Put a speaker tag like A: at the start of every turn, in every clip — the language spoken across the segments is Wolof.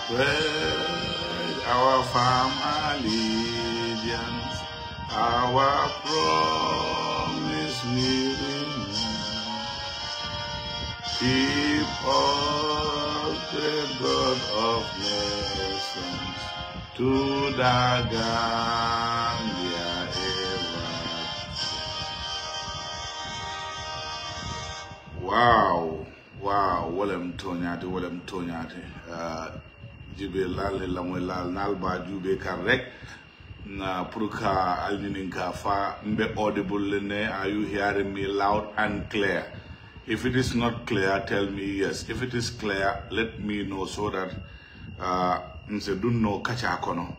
A: Pledge our firm allegiance, our promise we renew. Keep us the God of nations to the Gambia ever. Wow, walem tonyati. Jube lal la moy lal nal ba jube kar rek na pour ka alnininka fa mbe audible lene. Are you hearing me loud and clear? If it is not clear, tell me yes. If it is clear, let me know so that dunno kacha kono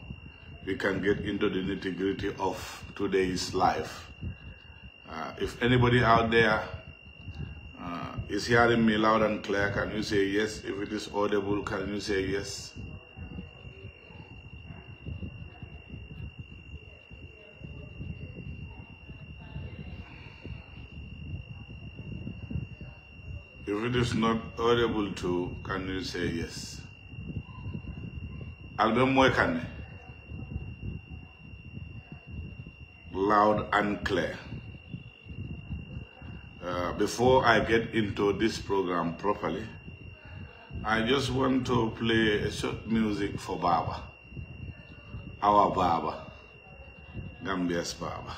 A: we can get into the nitty-gritty of today's life. If anybody out there is hearing me loud and clear, can you say yes? If it is audible, can you say yes? If it is not audible too, can you say yes? Loud and clear. Before I get into this program properly, I just want to play a short music for Baba, our Baba, Gambia's Baba.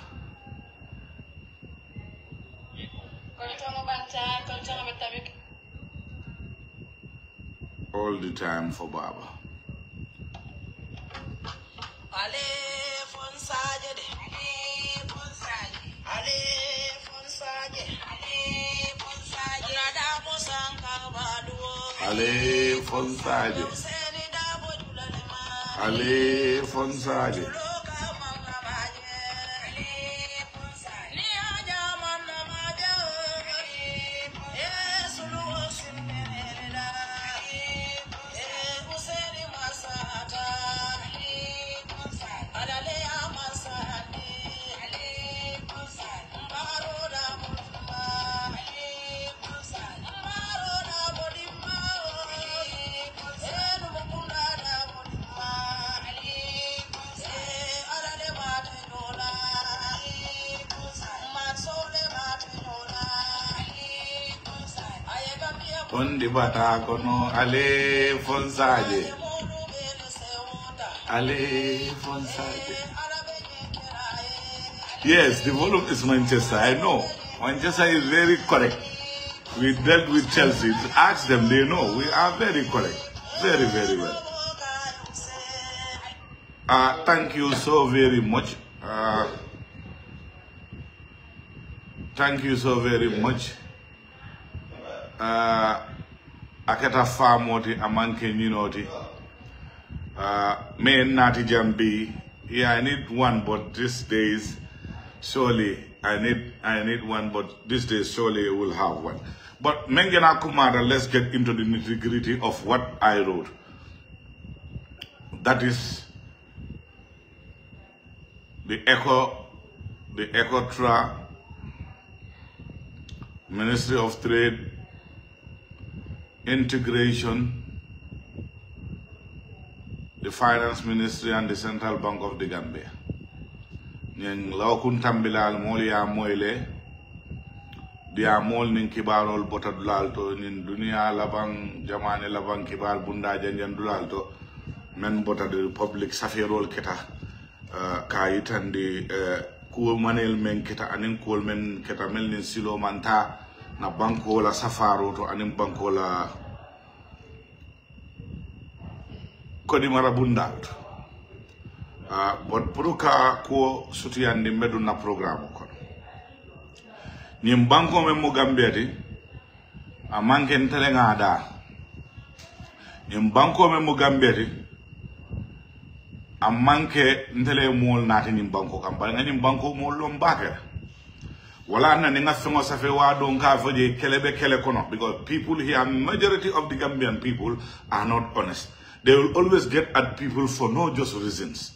A: All the time for Baba. Ale Fonsaje, Ale Fonsaje. Ondi bata kono Ale Fonsaje, Ale Fonsaje. Yes, the volume is Manchester. I know Manchester is very correct. We dealt with Chelsea. Ask them, they know we are very correct, very, very well. Thank you so very much. Thank you so very much. akata famoti amanke nyinoti me nati jambi. Yeah, I need one, but these days surely I need one, but these days surely we'll have one. But Mengena Kumara, let's get into the nitty-gritty of what I wrote. That is the 𝒂𝒄𝒄𝒆𝒔, Ministry of Trade, Integration, the Finance Ministry and the Central Bank of the Gambia. Nyeng lawkun tambilal molia moile dia mol nin kibarol bota dulalto nin dunia labang jamane labang kibar bunda janjan dulalto men bota the republic safirol keta kayitandi ko manel men keta anin ko men keta mel nin silo manta na banko la safaro to anin banko la kodi marabunda but puruka ko sutiyandi medu na programme ko nyim banko men mo gambeti amanke ntele ngada nyim banko men mo gambeti amanke ntele mol nati nyim banko kam bal nyim banko mol lom bakere wala na nga fengo safe wa don ka foje kelebe kele kono because people here, majority of the Gambian people are not honest. They will always get at people for no just reasons.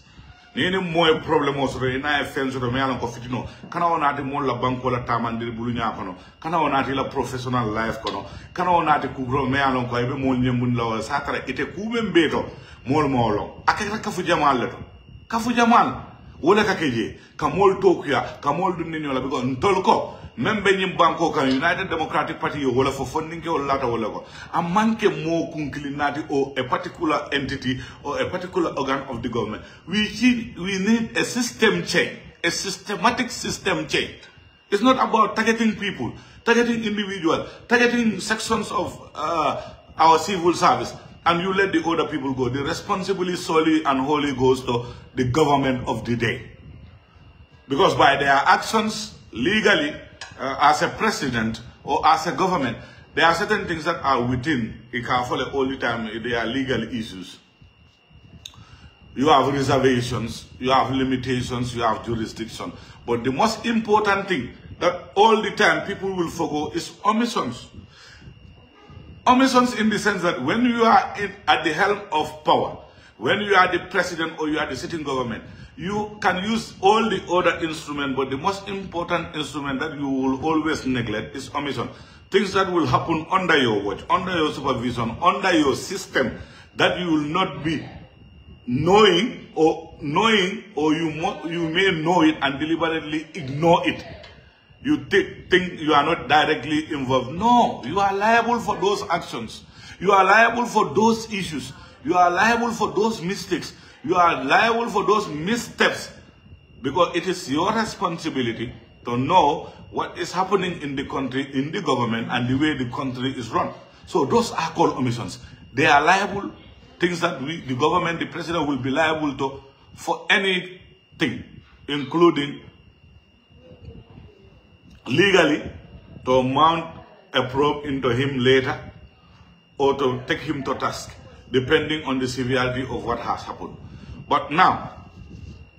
A: Nini moy problem osoro ina fenso do me alon ko fitino kana onati mo la banko la tamandir bulu nya kono kana onati la professional life kono kana onati kugro me alon ko be mo nyembun la sakara ite kuben beto mol molo akaka kafu jamal leto kafu jamal wala kakeje kamol tokuya kamol dun ninyo la because ntolko membe nyim banko kan United Democratic Party yo wala fo funding ke wala ta wala ko amanke mo kunkilinati or a particular entity or a particular organ of the government. We need a system change, a systematic system change. It's not about targeting people, targeting individuals, targeting sections of our civil service, and you let the other people go. The responsibility solely and wholly goes to the government of the day. Because by their actions, legally, as a president or as a government, there are certain things that are within Ikafole all the time. They are legal issues. You have reservations, you have limitations, you have jurisdiction. But the most important thing that all the time people will forgo is omissions. Omissions in the sense that when you are at the helm of power, when you are the president or you are the sitting government, you can use all the other instruments, but the most important instrument that you will always neglect is omission. Things that will happen under your watch, under your supervision, under your system, that you will not be knowing, or you may know it and deliberately ignore it. You think you are not directly involved. No, you are liable for those actions. You are liable for those issues. You are liable for those mistakes. You are liable for those missteps, because it is your responsibility to know what is happening in the country, in the government, and the way the country is run. So those are called omissions. They are liable, things that the government, the president will be liable to for anything, including legally to mount a probe into him later or to take him to task, depending on the severity of what has happened. But now,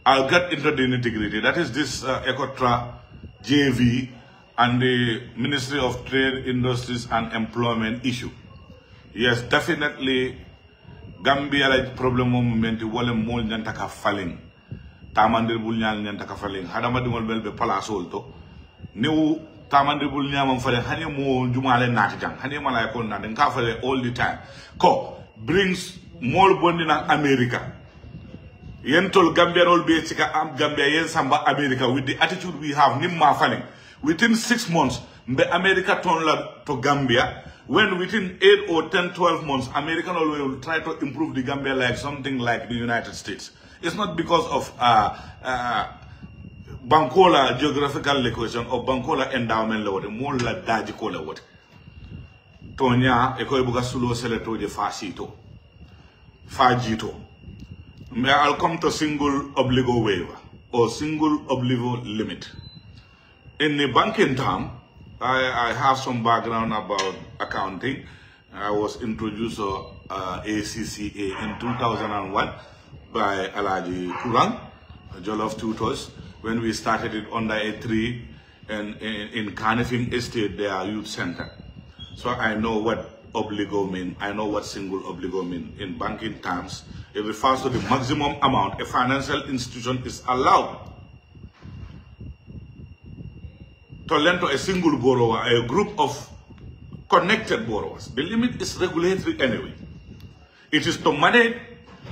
A: I'll get into the nitty-gritty. That is this 𝒂𝒄𝒄𝒏 and the Ministry of Trade, Industries and Employment issue. Yes, definitely, Gambia like problem moment wale mol nyantaka falling. Tamandir bulnyal nyantaka falling. Hadama dimol belbe palasol to. New tamandir bulnyam falling. Hani mo jumale natijang. Hani malay ko na den ka fale all the time. Ko brings more bonding in America. Yentol Gambia all be chika am Gambia yen samba America with the attitude we have nimma falling. Within 6 months, mbe America turn to Gambia. When within 8 or 10, 12 months, American always will try to improve the Gambia like something like the United States. It's not because of Bankola geographical location or Bankola endowment law, more like Daji Kola what. Tonya, Ekoibuga Sulo Seleto de Fajito. I'll come to single obligo waiver or single obligo limit. In the banking term, I have some background about accounting. I was introduced to ACCA in 2001 by Alaji Kurang, Jollof Tutors, when we started it under a tree in Carnifing Estate, their youth center. So I know what obligo mean. I know what single obligo mean. In banking terms, it refers to the maximum amount a financial institution is allowed to lend to a single borrower, a group of connected borrowers. The limit is regulatory anyway. It is to manage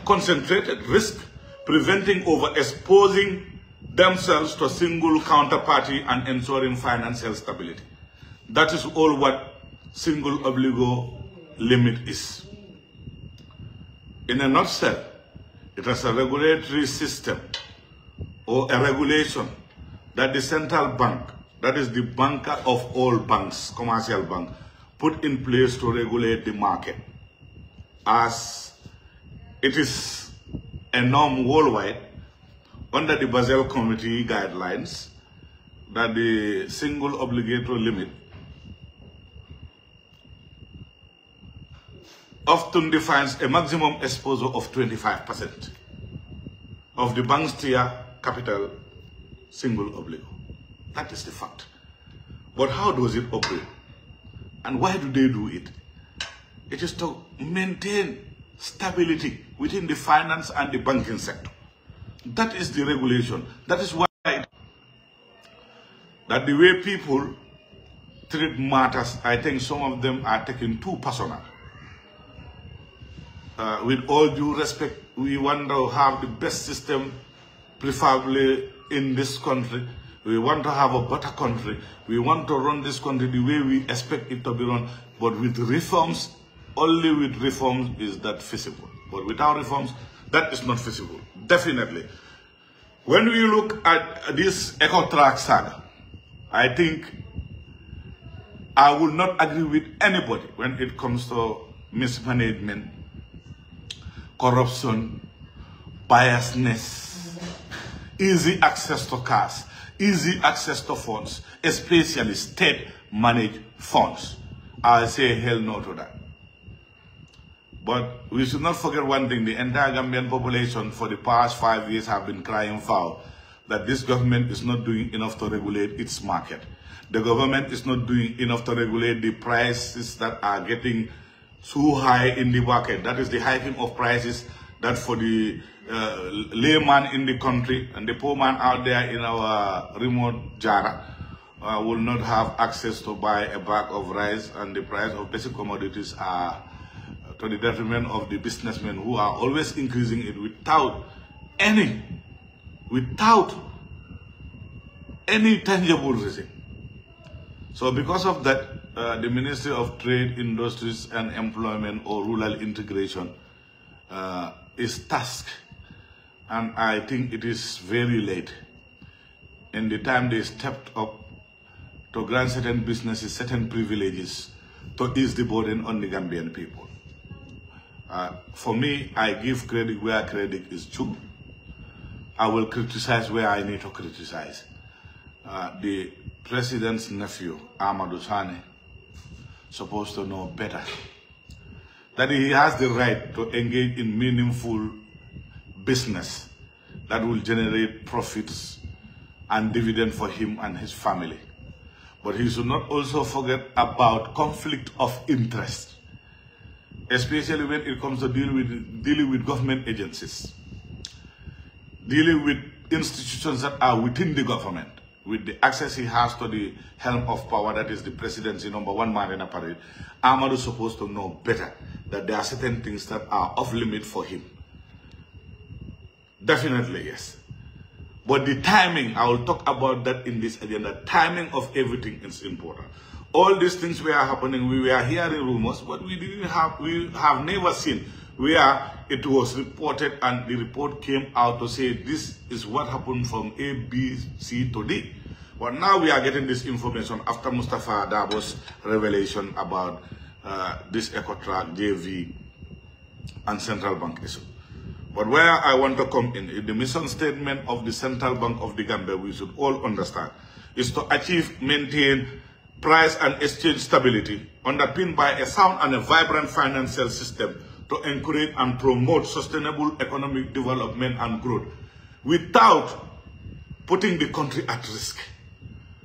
A: concentrated risk, preventing overexposing themselves to a single counterparty and ensuring financial stability. That is all what single obligo limit is. In a nutshell, it is a regulatory system or a regulation that the central bank, that is the banker of all banks, commercial bank, put in place to regulate the market, as it is a norm worldwide under the Basel Committee guidelines that the single obligatory limit often defines a maximum exposure of 25% of the bank's tier capital single obligo. That is the fact. But how does it operate? And why do they do it? It is to maintain stability within the finance and the banking sector. That is the regulation. That is why that the way people treat matters, I think some of them are taken too personal. With all due respect, we want to have the best system, preferably in this country. We want to have a better country. We want to run this country the way we expect it to be run. But with reforms, only with reforms is that feasible. But without reforms, that is not feasible. Definitely. When we look at this 𝒂𝒄𝒄𝒏 saga, I think I will not agree with anybody when it comes to mismanagement, corruption, biasness, easy access to cash, easy access to funds, especially state-managed funds. I say hell no to that. But we should not forget one thing. The entire Gambian population for the past 5 years have been crying foul that this government is not doing enough to regulate its market. The government is not doing enough to regulate the prices that are getting so high in the market. That is the hiking of prices that for the layman in the country and the poor man out there in our remote Jara will not have access to buy a bag of rice, and the price of basic commodities are to the detriment of the businessmen who are always increasing it without any tangible reason. So because of that, the Ministry of Trade, Industries and Employment, or Rural Integration, is tasked, and I think it is very late in the time they stepped up to grant certain businesses certain privileges to ease the burden on the Gambian people. For me, I give credit where credit is due. I will criticize where I need to criticize. The president's nephew, Amadou Sane, supposed to know better that he has the right to engage in meaningful business that will generate profits and dividend for him and his family. But he should not also forget about conflict of interest, especially when it comes to dealing with government agencies, dealing with institutions that are within the government, with the access he has to the helm of power, that is the presidency, #1 man in a parade. Amadou is supposed to know better that there are certain things that are off limit for him. Definitely, yes. But the timing, I will talk about that in this agenda. Timing of everything is important. All these things were happening. We were hearing rumors, but we have never seen where it was reported and the report came out to say this is what happened from A, B, C to D. But now we are getting this information after Mustafa Dabo's revelation about this 𝒂𝒄𝒄𝒏, JV, and central bank issue. But where I want to come in the mission statement of the Central Bank of the Gambia, we should all understand, is to achieve, maintain price and exchange stability, underpinned by a sound and a vibrant financial system to encourage and promote sustainable economic development and growth without putting the country at risk.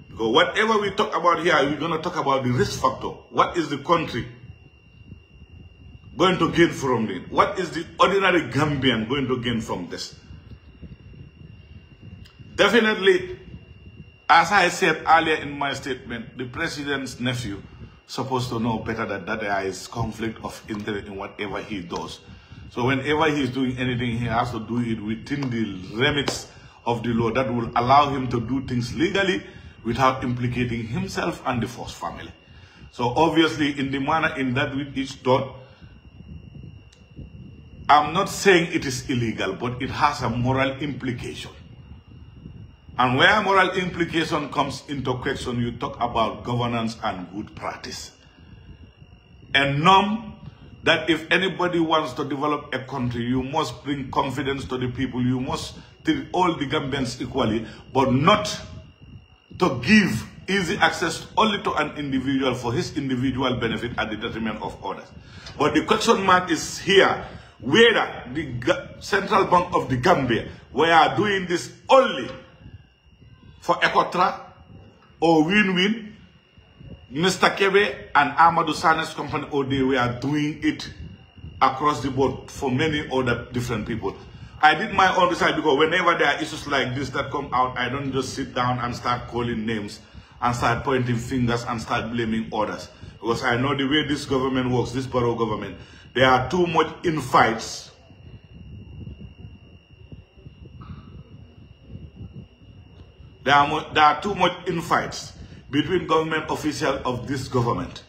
A: Because whatever we talk about here, we're going to talk about the risk factor. What is the country going to gain from it? What is the ordinary Gambian going to gain from this? Definitely, as I said earlier in my statement, the president's nephew supposed to know better that there is conflict of interest in whatever he does. So whenever he's doing anything, he has to do it within the remits of the law that will allow him to do things legally without implicating himself and the first family. So obviously, in the manner in that which is done, I'm not saying it is illegal, but it has a moral implication. And where moral implication comes into question, you talk about governance and good practice. A norm that if anybody wants to develop a country, you must bring confidence to the people. You must treat all the Gambians equally, but not to give easy access only to an individual for his individual benefit at the detriment of others. But the question mark is here, whether the Central Bank of the Gambia, we are doing this only for Ecotra or win-win, Mr. Kebe and Amadou Sane's company, or they were doing it across the board for many other different people. I did my own research because whenever there are issues like this that come out, I don't just sit down and start calling names and start pointing fingers and start blaming others. Because I know the way this government works, this borough government, there are too much infights. There are too much infights between government officials of this government.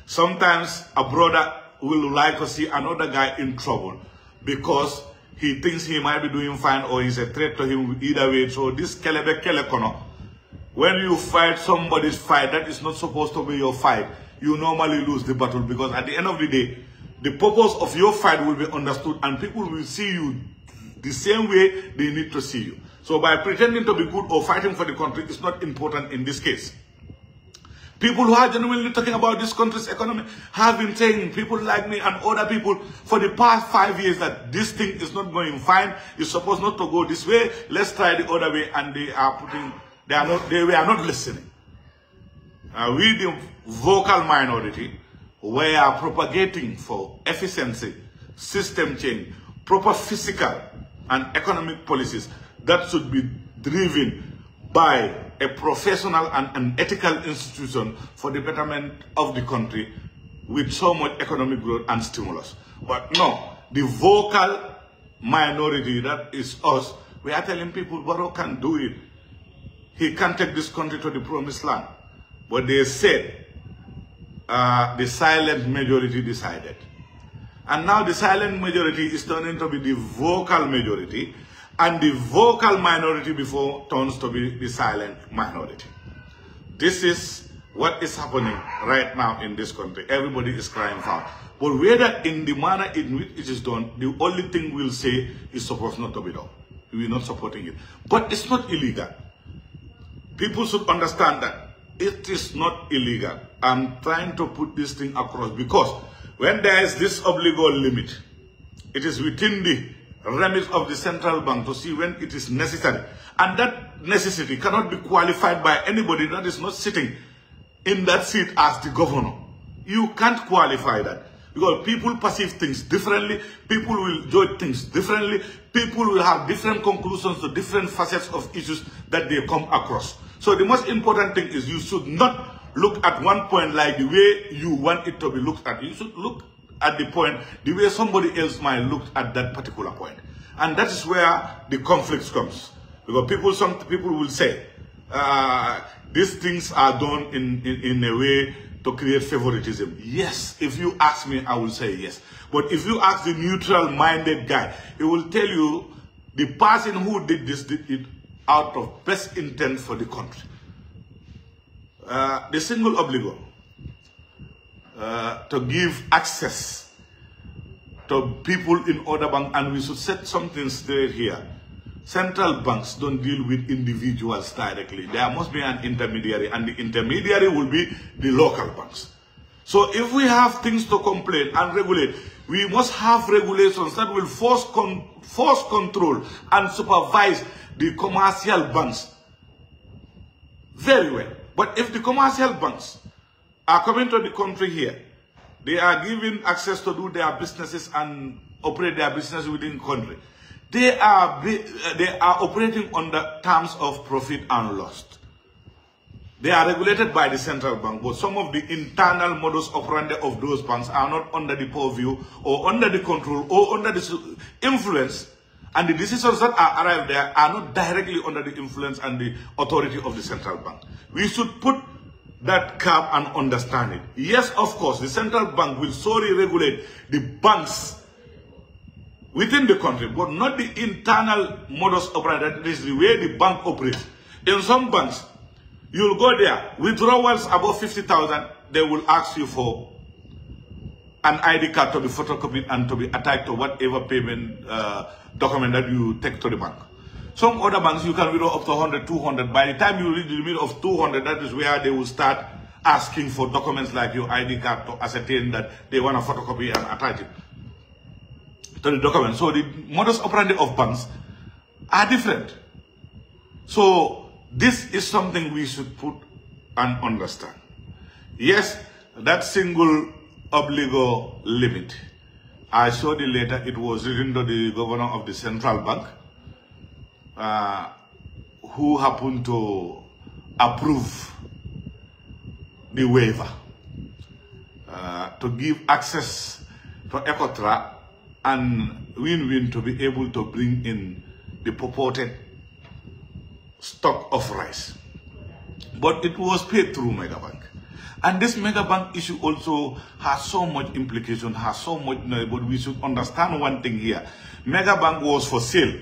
A: Sometimes a brother will like to see another guy in trouble because he thinks he might be doing fine or he's a threat to him either way. So this 𝒘𝒘𝒘𝒘, when you fight somebody's fight that is not supposed to be your fight, you normally lose the battle, because at the end of the day, the purpose of your fight will be understood and people will see you the same way they need to see you. So by pretending to be good or fighting for the country is not important in this case. People who are genuinely talking about this country's economy have been saying, people like me and other people for the past 5 years, that this thing is not going fine. It's supposed not to go this way. Let's try the other way. And they were not listening. We, the vocal minority, were propagating for efficiency, system change, proper physical and economic policies that should be driven by a professional and an ethical institution for the betterment of the country with so much economic growth and stimulus. But no, the vocal minority, that is us, we are telling people Barrow can do it. He can take this country to the promised land. But they said the silent majority decided. And now the silent majority is turning to be the vocal majority, and the vocal minority before turns to be the silent minority. This is what is happening right now in this country. Everybody is crying foul. But whether in the manner in which it is done, the only thing we'll say is supposed not to be done. We're not supporting it. But it's not illegal. People should understand that it is not illegal. I'm trying to put this thing across because when there is this obligor limit, it is within the remit of the central bank to see when it is necessary. And that necessity cannot be qualified by anybody that is not sitting in that seat as the governor. You can't qualify that because people perceive things differently. People will judge things differently. People will have different conclusions to different facets of issues that they come across. So the most important thing is you should not look at one point like the way you want it to be looked at. You should look at the point the way somebody else might look at that particular point. And that is where the conflict comes. Because some people will say, these things are done in a way to create favoritism. Yes, if you ask me, I will say yes. But if you ask the neutral-minded guy, he will tell you the person who did this did it out of best intent for the country. The single obligor to give access to people in other bank, and we should set something straight here. central banks don't deal with individuals directly. There must be an intermediary, and the intermediary will be the local banks. So if we have things to complain and regulate, we must have regulations that will force control and supervise the commercial banks very well. But if the commercial banks are coming to the country here, they are given access to do their businesses and operate their business within the country. They are operating under terms of profit and loss. They are regulated by the central bank, but some of the internal modus operandi of those banks are not under the purview or under the control or under the influence, and the decisions that are arrived there are not directly under the influence and the authority of the central bank. We should put that cap and understand it. Yes, of course, the central bank will solely regulate the banks within the country, but not the internal modus operandi. That is the way the bank operates. In some banks, you'll go there, withdrawals above 50,000, they will ask you for an ID card to be photocopied and to be attached to whatever payment document that you take to the bank. Some other banks, you can withdraw up to 100, 200. By the time you reach the limit of 200, that is where they will start asking for documents like your ID card to ascertain that they want a photocopy and attach it to the document. So the modus operandi of banks are different. So this is something we should put and understand. Yes, that single obligor limit, I saw the letter, it was written to the governor of the central bank, who happened to approve the waiver to give access to ECOTRA and win-win to be able to bring in the purported stock of rice. But it was paid through Megabank. And this Megabank issue also has so much implication, has so much, but we should understand one thing here. Megabank was for sale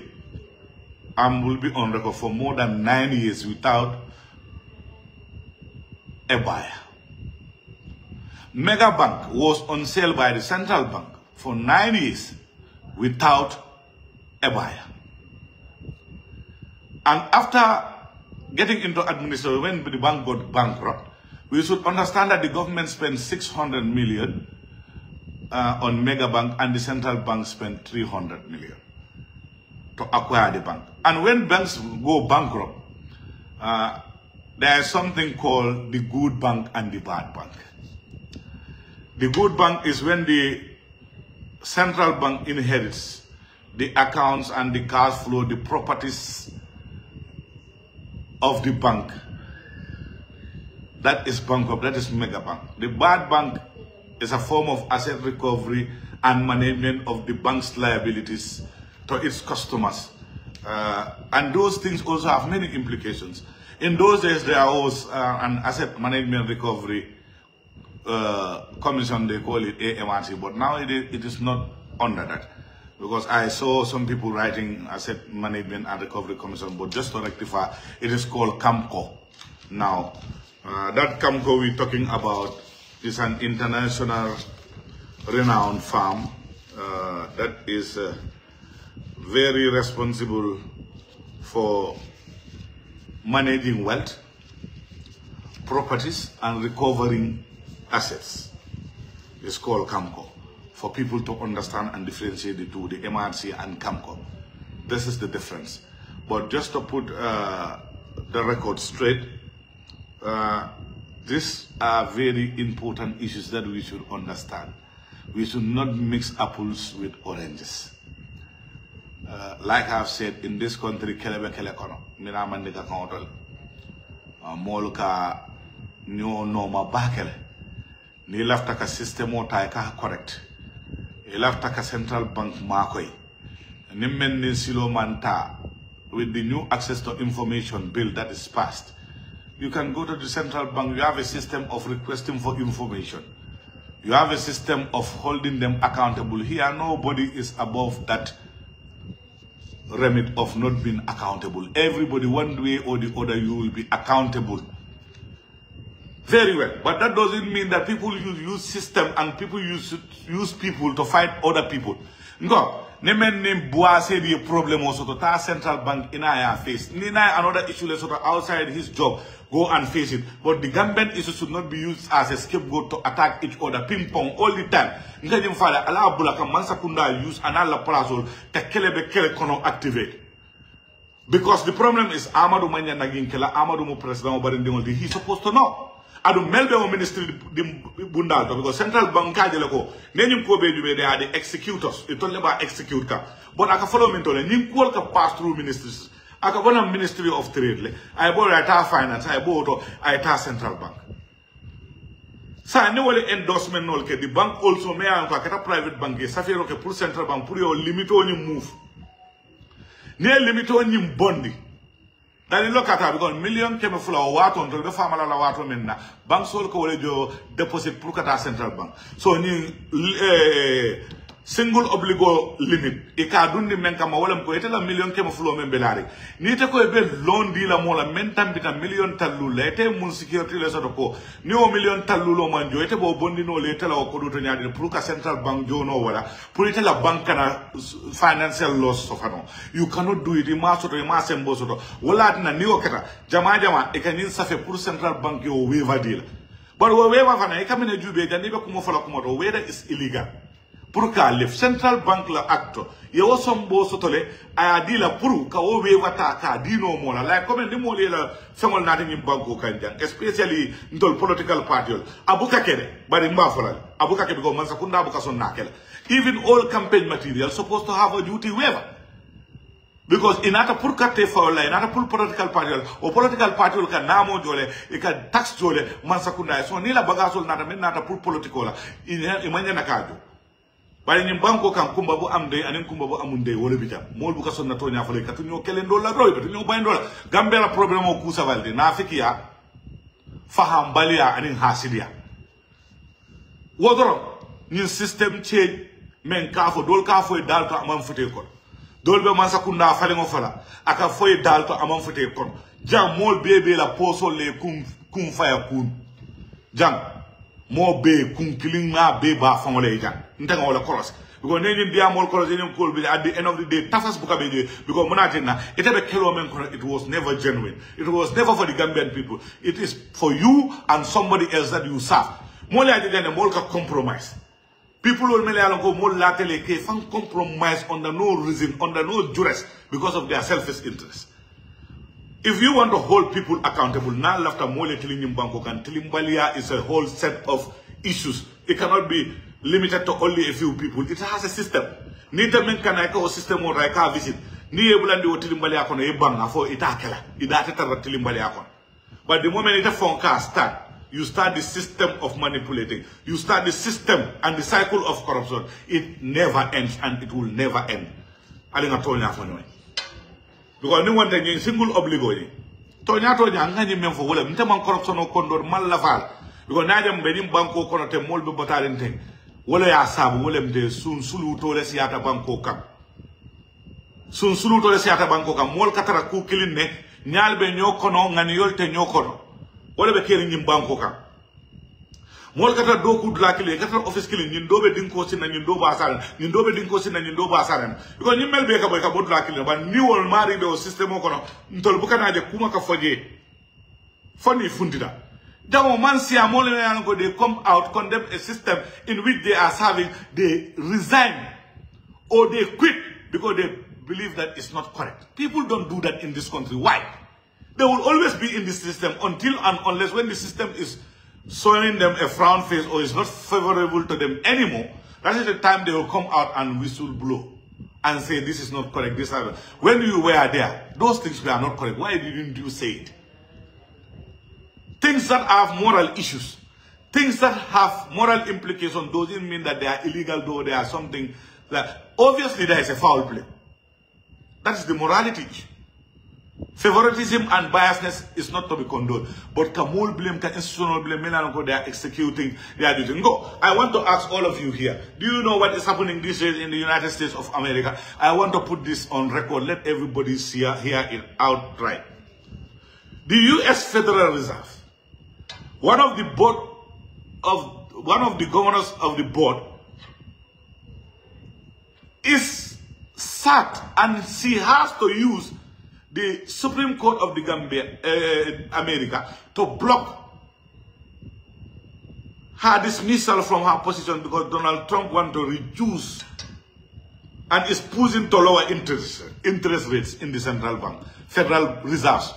A: and will be on record for more than 9 years without a buyer. Megabank was on sale by the central bank for 9 years without a buyer. And after getting into administration, when the bank got bankrupt, we should understand that the government spent 600 million on Megabank and the central bank spent 300 million to acquire the bank. And when banks go bankrupt, there is something called the good bank and the bad bank. The good bank is when the central bank inherits the accounts and the cash flow, the properties of the bank. That is bankrupt, that is Megabank. The bad bank is a form of asset recovery and management of the bank's liabilities to its customers. And those things also have many implications. In those days, there was an asset management recovery commission, they call it AMRC, but now it is not under that. Because I saw some people writing Asset Management and Recovery Commission, but just to rectify, it is called CAMCO. Now, that CAMCO we're talking about is an international renowned firm that is very responsible for managing wealth, properties, and recovering assets. It's called CAMCO. For people to understand and differentiate the two, the MRC and CAMCO. This is the difference. But just to put the record straight, these are very important issues that we should understand. We should not mix apples with oranges. Like I've said, in this country, 𝒘𝒄𝒄𝒏𝒆𝒍, Minamandika Council, Molka, Nyo Noma Bakele, Ni Laftaka system or Taika correct. Ilaftaka central bank Makoi, Nimmen Silo Manta, with the new access to information bill that is passed. You can go to the central bank, you have a system of requesting for information. You have a system of holding them accountable. Here, nobody is above that remit of not being accountable. Everybody, one way or the other, you will be accountable. Very well, but that doesn't mean that people use system and people use people to fight other people. Ngo, ne men ne boise the problem also to ta central bank in our face. Nina another issue sort of outside his job. Go and face it. But the Gambian issue should not be used as a scapegoat to attack each other. Ping pong all the time. Ngajim father, Allah bulaka mansakunda use and Allah parazol te kelebe kele kono activate. Because the problem is Amadou Manya Nagin Kela, Amadou Mo President Obarindingoldi, he's supposed to know. Adu Melbe o Ministry Bundalto, because Central Bank Kajeleko, Nenim Kobe, they are the executors. It's only about execute ka. But I can follow me to the Nim Kolka pass through ministries. I can go Ministry of Trade. I bought Ita Finance, I bought Ita Central Bank. So I know the endorsement no the bank also may have a private bank, Safiro Pur Central Bank, put your limit on your move. Near limit on your bondi. Then you look at it because million came full of water until the family la water menna. Bank sol ko jo deposit pour kata Central Bank. So ni single obligo limit. E ka dundi men kama wala mko ete la million came full of membelari. Ni te ko ebe loan deal la mola mentam bita million talula. Ete mun security le soto ko. Ni o million talulo manjo. Ete bo bondi no le ete la okodu to nyadi. Pour ka Central Bank jo no wala. Pour ete la bank kana financial loss sofano. You cannot do it. Ima soto ima sembo soto. Wala na niyo kata. Jama e kanin safe pour Central Bank yo waiver deal. But waiver fana e kamene jube janibe kumo fala kumoto. Waiver is illegal. Pour ka le Central Bank la acto ye wo sombo sotole aya di la pour ka wo we wata ka dino mola la comme ndi mo le la fengol na ni banko kanjang especially ndol political party abuka kede bari mba folal abuka kede ko man sakunda abuka son nakela even all campaign material supposed to have a duty waiver because inata pour kate fawla inata pour political party o political party ka namo jole e ka tax jole man sakunda so ni la bagasol nata men nata pour political la imanya nakajo bari ñim banko kam kumba bu am de anen kumba bu amunde wala bitam mol bu ka sonna tonya fale kat ñoo kelen do la roy bet ñoo bayn do la gambe la problème o ku savalde na fikiya faham balia anen hasidia wodoro ñin system change men ka fo dol ka fo dal to amam fute ko dol be man sakunda fale ngo fala aka fo dal to amam fute ko jam mol bebe la poso le kum faya kun jam mo be kun killing ma be ba famole jam ntenga wala cross because neni dia mol cross neni call be at the end of the day tafas buka be because munatina it be kelo men it was never genuine, it was never for the Gambian people, it is for you and somebody else that you serve mole adi den mol ka compromise people will mele alon ko mol la tele ke fan compromise under no reason, under no duress because of their selfish interest. If you want to hold people accountable, now after mole tilim banko kan tilimbalia is a whole set of issues. It cannot be limited to only a few people. It has a system. Nita men kana ka o system o raika visit. Ni ebulandi o tilimbalia kono e banga for itakela. Idate tara tilimbalia kono. But the moment it fonka start, you start the system of manipulating. You start the system and the cycle of corruption. It never ends and it will never end. Alinga tonya fonwe. Because no one thing single obligo ni. Tonya ngani men fo wala mtema corruption o kondor mal laval. Because nadam benim banko kono te mol be botalen ten. Wala ya sabu wala mde sun sulu to le siata banko kam. Sun sulu to le siata banko kam mol katara ku kilin ne nyal be nyokono ngani yolte nyokono. Wala be keri nyim banko kam. Mol katara do ku dla kilin katara office kilin nyin dobe dinko sin na nyin do ba sal nyin dobe dinko sin na nyin do ba sal. Because nyim mel be ka boy ka bodla kilin ba ni wol mari be o system o kono ntol bukana je kuma ka foje. Foni fundida. They come out, condemn a system in which they are serving, they resign or they quit because they believe that it's not correct. People don't do that in this country. Why? They will always be in this system until and unless when the system is showing them a frown face or is not favorable to them anymore, that is the time they will come out and whistle blow and say this is not correct. This is when you were there, those things were not correct. Why didn't you say it? Things that have moral issues, things that have moral implications doesn't mean that they are illegal, though they are something that obviously there is a foul play. That is the morality issue. Favoritism and biasness is not to be condoned. But Kamul blame, institutional blame, they are executing their duty. Go. I want to ask all of you here, do you know what is happening these days in the United States of America? I want to put this on record. Let everybody hear it outright. The U.S. Federal Reserve, one of the governors of the board is sacked and she has to use the Supreme Court of the Gambia, America, to block her dismissal from her position because Donald Trump wants to reduce and is pushing to lower interest rates in the central bank, Federal Reserves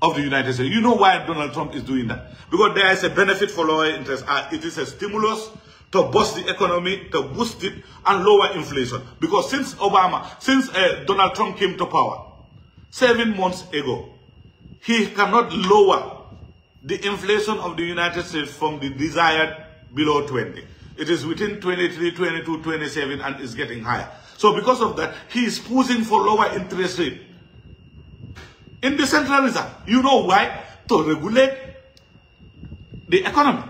A: of the United States. You know why Donald Trump is doing that? Because there is a benefit for lower interest. It is a stimulus to boost the economy, to boost it, and lower inflation. Because since Donald Trump came to power 7 months ago, he cannot lower the inflation of the United States from the desired below 20. It is within 23, 22, 27 and is getting higher. So because of that, he is pushing for lower interest rate in the Central Reserve. You know why? To regulate the economy,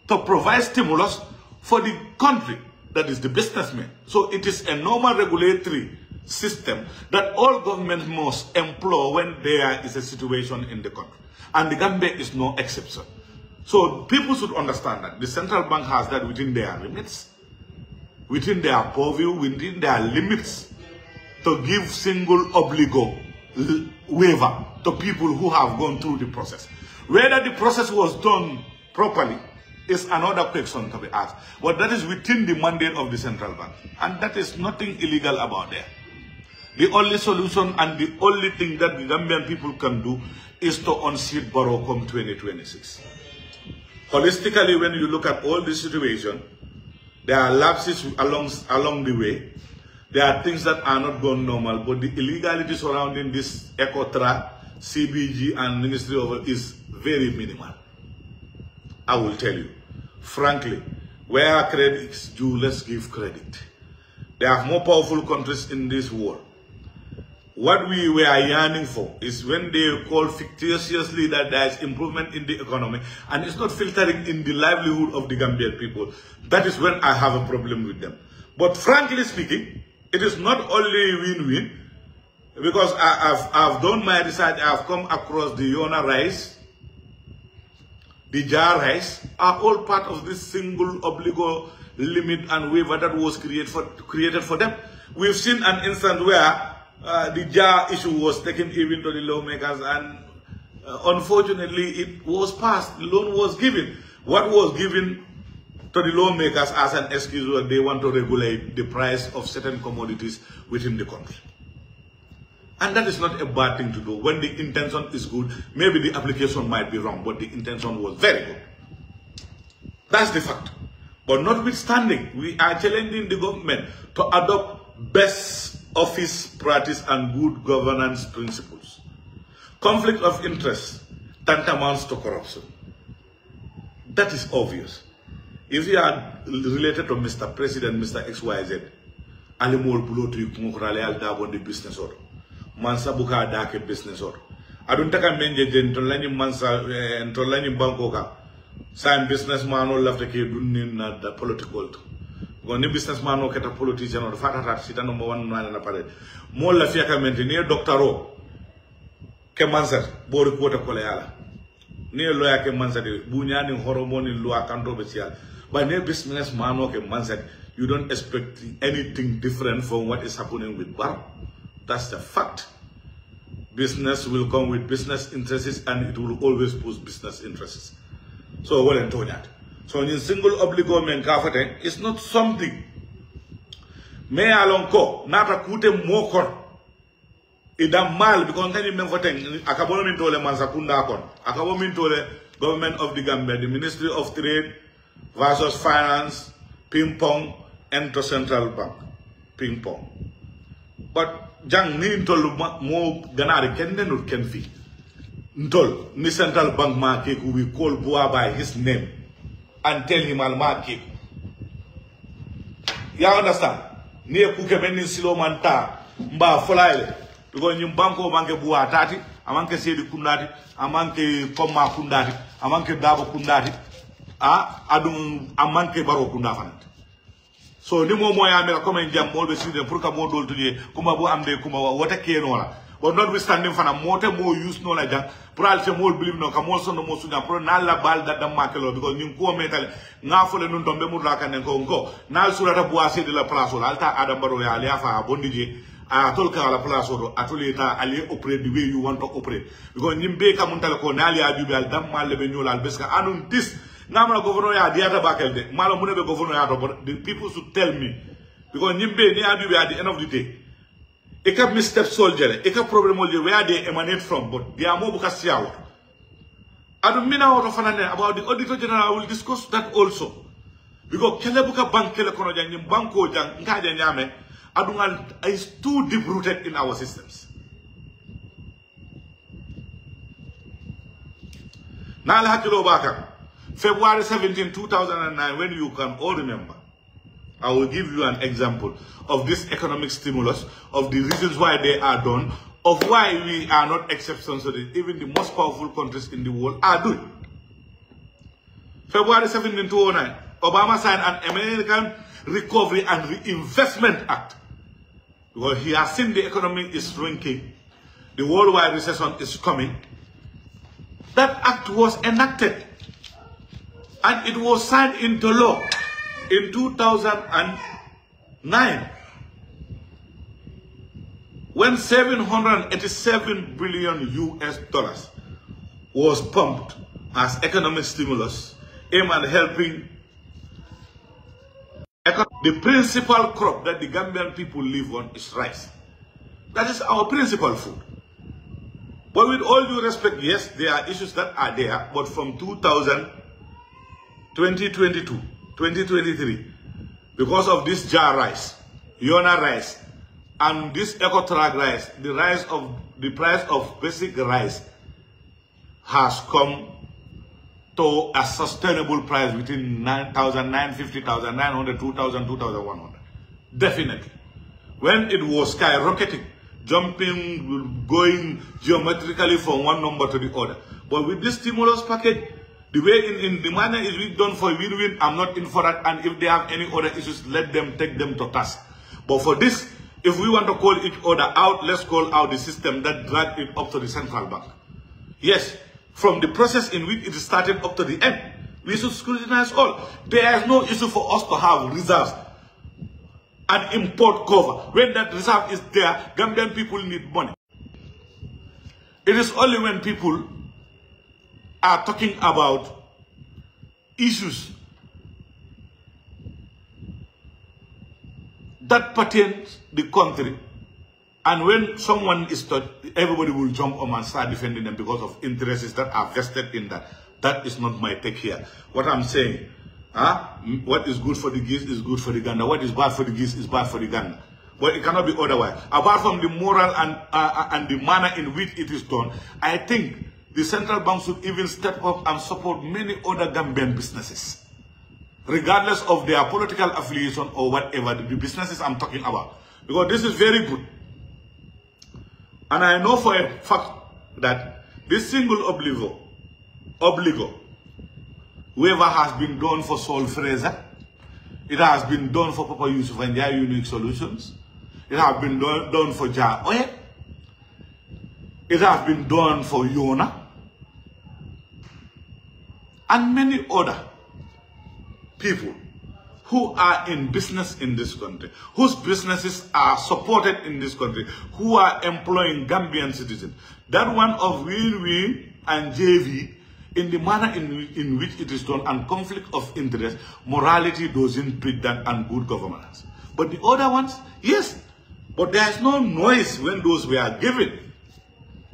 A: to provide stimulus for the country, that is the businessmen. So it is a normal regulatory system that all governments must employ when there is a situation in the country. And the Gambia is no exception. So people should understand that the central bank has that within their limits, within their purview, within their limits, to give single obligo waiver to people who have gone through the process. Whether the process was done properly is another question to be asked. But that is within the mandate of the central bank. And that is nothing illegal about that. The only solution and the only thing that the Gambian people can do is to unseat Barrow come 2026. Holistically, when you look at all this situation, there are lapses along the way. There are things that are not going normal, but the illegality surrounding this ECOTRA, CBG, and Ministry of is very minimal. I will tell you, frankly, where credit is due, let's give credit. There are more powerful countries in this world. What we were yearning for is when they call fictitiously that there is improvement in the economy and it's not filtering in the livelihood of the Gambian people. That is when I have a problem with them. But frankly speaking, it is not only win-win, because I've done my research. I've come across the Yona rice, the jar rice, are all part of this single obligo limit and waiver that was created for them. We've seen an instance where the jar issue was taken even to the lawmakers, and unfortunately it was passed. The loan was given. What was given to the lawmakers as an excuse was they want to regulate the price of certain commodities within the country. And that is not a bad thing to do. When the intention is good, maybe the application might be wrong, but the intention was very good. That's the fact. But notwithstanding, we are challenging the government to adopt best office practice and good governance principles. Conflict of interest tantamounts to corruption. That is obvious. If you are related to Mr. President, Mr. XYZ, alimol bulotu kumukurale al dabon the business or mansa buka dake business or aduntaka menje jentolani mansa entolani bankoka sign businessman or lafte ke dunnin na the political to when the businessman or keta politician or fatata sita number 1 na pare mo la fiaka maintenir doctoro ke mansa bori kota kole ala ni lawyer ke mansa de bunyani horomoni loi kanto besial. But no businessman or mansa, you don't expect anything different from what is happening with Barrow. That's the fact. Business will come with business interests and it will always push business interests. So what I'm doing that. So in single obligo men kafate, it's not something. Me alonko, nata kute mokor. Ida mal because any men for thing. Akabo min tole mansakunda kon. Akabo min tole government of the Gambia, the Ministry of Trade versus Finance, ping-pong, and to Central Bank, ping-pong. But jang ni ntol mo ganari kende not ken fi. Ntol ni Central Bank ma keku we call Bua by his name and tell him al ma keku. You understand? Ni kuke beni silo manta mba folaile because nyum banko manke Bua tati, amanke sedi kundati, amanke Komma kundati, amanke Dabo kundati. Adum amanke Barrow kunda fanat. So ni mo moya me comme jam mo be sidi pour ka mo dol tudie kuma bo ambe kuma wata keno la But notwithstanding for a motor more use no like that, probably more believe no come also no more sunya pro nala bal that the makelo because you go metal now for the nuntombe muraka and go now surata boise de la plazo alta adambaro ya aliafa bondije a tolka la plazo atuleta ali operate the way you want to operate because nimbe ka muntale ko nali ajubi al dam mal be nyol al beska anun this namala governor ya diata bakelde malo munebe governor ya but the people should tell me because nimbe ni ajubi at the end of the day it can misstep soldier, it can problem where they emanate from, but they are more because I don't mean out of about the Auditor General. I will discuss that also. Because Kelebuka Bank Kelekono Banko Jang Nkajanyame Adungal is too deep rooted in our systems. Now February 17, 2009, when you can all remember. I will give you an example of this economic stimulus, of the reasons why they are done, of why we are not exceptions to it. Even the most powerful countries in the world are doing. February 17, 2009, Obama signed an American Recovery and Reinvestment Act. Because he has seen the economy is shrinking, the worldwide recession is coming. That act was enacted and it was signed into law in 2009, when $787 billion was pumped as economic stimulus, aimed at helping the principal crop that the Gambian people live on is rice. That is our principal food. But with all due respect, yes, there are issues that are there, but from 2022, 2023, because of this jar rice, Yona rice, and this 𝒂𝒄𝒄𝒏 rice, the price of basic rice has come to a sustainable price between 9,000, 950,000, 900, 2,000, 2,100. Definitely. When it was skyrocketing, jumping, going geometrically from one number to the other. But with this stimulus package, the way in the manner is done for win-win, I'm not in for that. And if they have any other issues, let them take them to task. But for this, if we want to call each other out, let's call out the system that dragged it up to the central bank. Yes, from the process in which it started up to the end, we should scrutinize all. There is no issue for us to have reserves and import cover. When that reserve is there, Gambian people need money. It is only when people are talking about issues that pertain the country, and when someone is touched, everybody will jump on and start defending them because of interests that are vested in that. That is not my take here. What I'm saying, what is good for the geese is good for the gander. What is bad for the geese is bad for the gander. But it cannot be otherwise. Apart from the moral and the manner in which it is done, I think the central bank should even step up and support many other Gambian businesses, regardless of their political affiliation or whatever, the businesses I'm talking about. Because this is very good. And I know for a fact that this single obligo, whoever has been done for 𝒐𝒊𝒏, it has been done for Papa Yusuf and their unique solutions, it has been done for Jah Oye, it has been done for Yona, and many other people who are in business in this country, whose businesses are supported in this country, who are employing Gambian citizens. That one of win-win and JV, in the manner in which it is done, and conflict of interest, morality doesn't treat that, and good governance. But the other ones, yes, but there is no noise when those were given.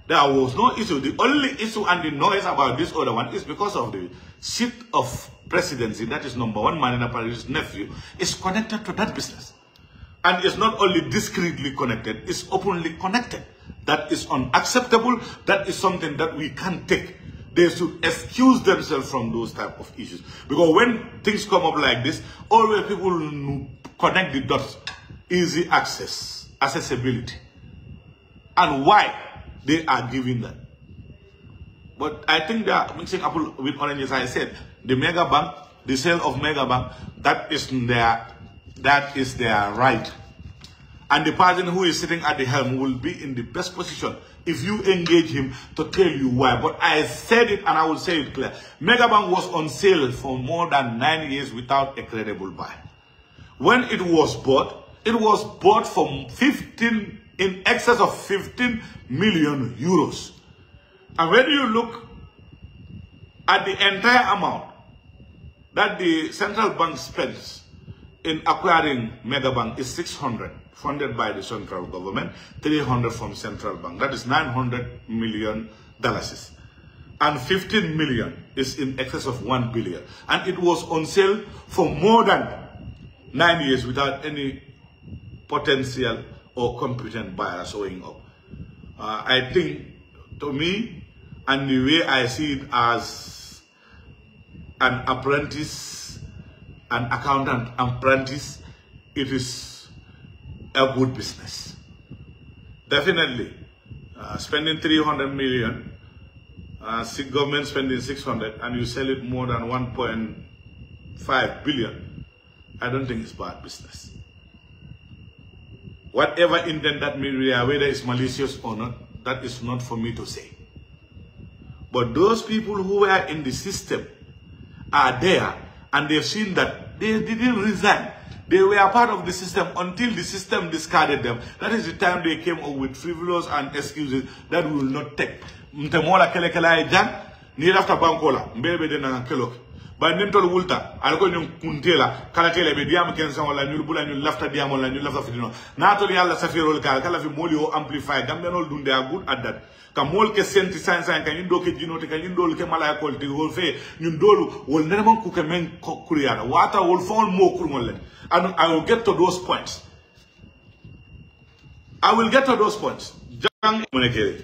A: There was no issue. The only issue and the noise about this other one is because of the seat of presidency, that is number one man in the president's nephew, is connected to that business. And it's not only discreetly connected, it's openly connected. That is unacceptable. That is something that we can't take. They should excuse themselves from those type of issues. Because when things come up like this, always people connect the dots. Easy access, accessibility. And why they are giving that. But I think they are mixing apple with oranges. I said the mega bank, the sale of mega bank, that is their right. And the person who is sitting at the helm will be in the best position if you engage him to tell you why. But I said it and I will say it clear. Megabank was on sale for more than 9 years without a credible buy. When it was bought for in excess of 15 million euros. And when you look at the entire amount that the central bank spends in acquiring Megabank is 600, funded by the central government, 300 from central bank. That is $900 million. And 15 million is in excess of 1 billion. And it was on sale for more than 9 years without any potential or competent buyer showing up. I think, to me, and the way I see it as an apprentice, an accountant apprentice, it is a good business. Definitely, spending 300 million, government spending 600, and you sell it more than 1.5 billion, I don't think it's bad business. Whatever intent that may be, whether it's malicious or not, that is not for me to say. But those people who are in the system are there, and they've seen that they didn't resign. They were a part of the system until the system discarded them. That is the time they came up with frivolous and excuses that will not take. Mtemola 𝒘𝒘𝒘𝒏𝒆𝒍 ni after bankola mbebe de na kelok. Ba nintol wulta alko nyum kuntela kala tele be diam ken san wala nyul bula nyul lafta diam wala nyul lafta fitino na to yalla safirol kala fi moli o amplify gambenol dunde a good at that ka mol ke senti san kan yindo ke jinote kan yindol ke mala ko ti wol fe nyun dolu wol nerman ku ke men kuriyana wata wol fon mo kurmol len. And I will get to those points. I will get to those points. Jang monekere.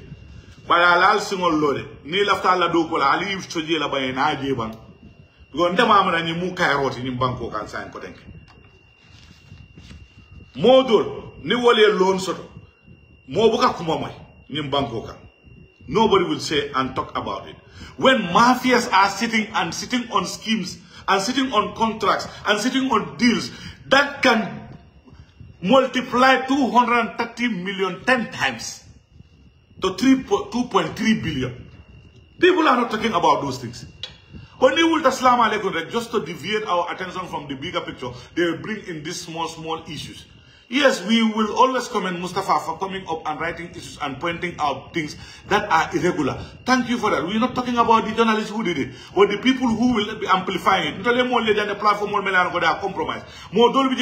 A: But I'll single loaded. Ni lafta la do kola ali _𝒑𝒔 la baye na je bang. Because ndema amana ni mu kairoti ni banko kan sign ko denke. Modul ni wole loan soto. Mo buka kuma moy ni banko kan. Nobody will say and talk about it. When mafias are sitting on schemes and sitting on contracts and sitting on deals that can multiply 230 million 10 times to 2.3 billion. People are not talking about those things. Only will Assalamu alaikum, just to deviate our attention from the bigger picture, they will bring in these small issues. Yes, we will always commend Mustafa for coming up and writing issues and pointing out things that are irregular. Thank you for that. We're not talking about the journalists who did it, but the people who will be amplifying it. The platform they are compromised. Only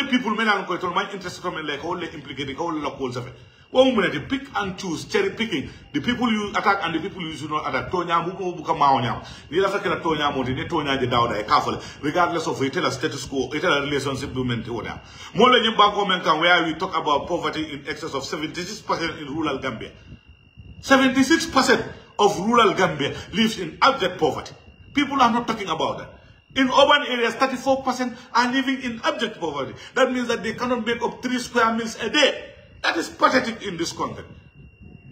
A: people are interested in like only implicated, only pick and choose, cherry picking. The people you attack and the people you should not attack. Regardless of a status quo, a relationship to maintain. Where we talk about poverty in excess of 76% in rural Gambia. 76% of rural Gambia lives in abject poverty. People are not talking about that. In urban areas, 34% are living in abject poverty. That means that they cannot make up 3 square meals a day. That is pathetic in this context.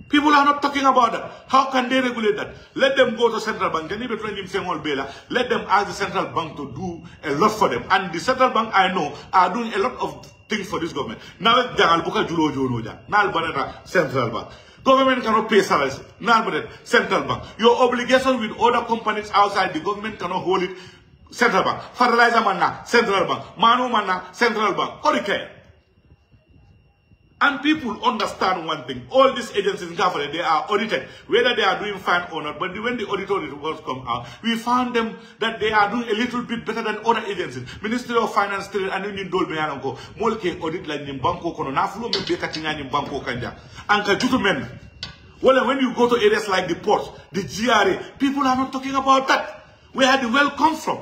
A: People are not talking about that. How can they regulate that? Let them go to central bank. Let them ask the central bank to do a lot for them. And the central bank, I know, are doing a lot of things for this government. Now, central bank. Government cannot pay salaries. Central bank. Your obligation with other companies outside the government cannot hold it. Central bank. Fertilizer manna, central bank. Manu manna, central bank. Korike. And people understand one thing. All these agencies in government, they are audited, whether they are doing fine or not. But when the auditor reports come out, we found them that they are doing a little bit better than other agencies. Ministry of Finance, and Union Dolbe Yanko, Molke audit like Nimbanko Kono, Nafulo Mbekatina Nimbanko Kanja. And Kajutu men. Well, when you go to areas like the port, the GRA, people are not talking about that. Where the wealth comes from.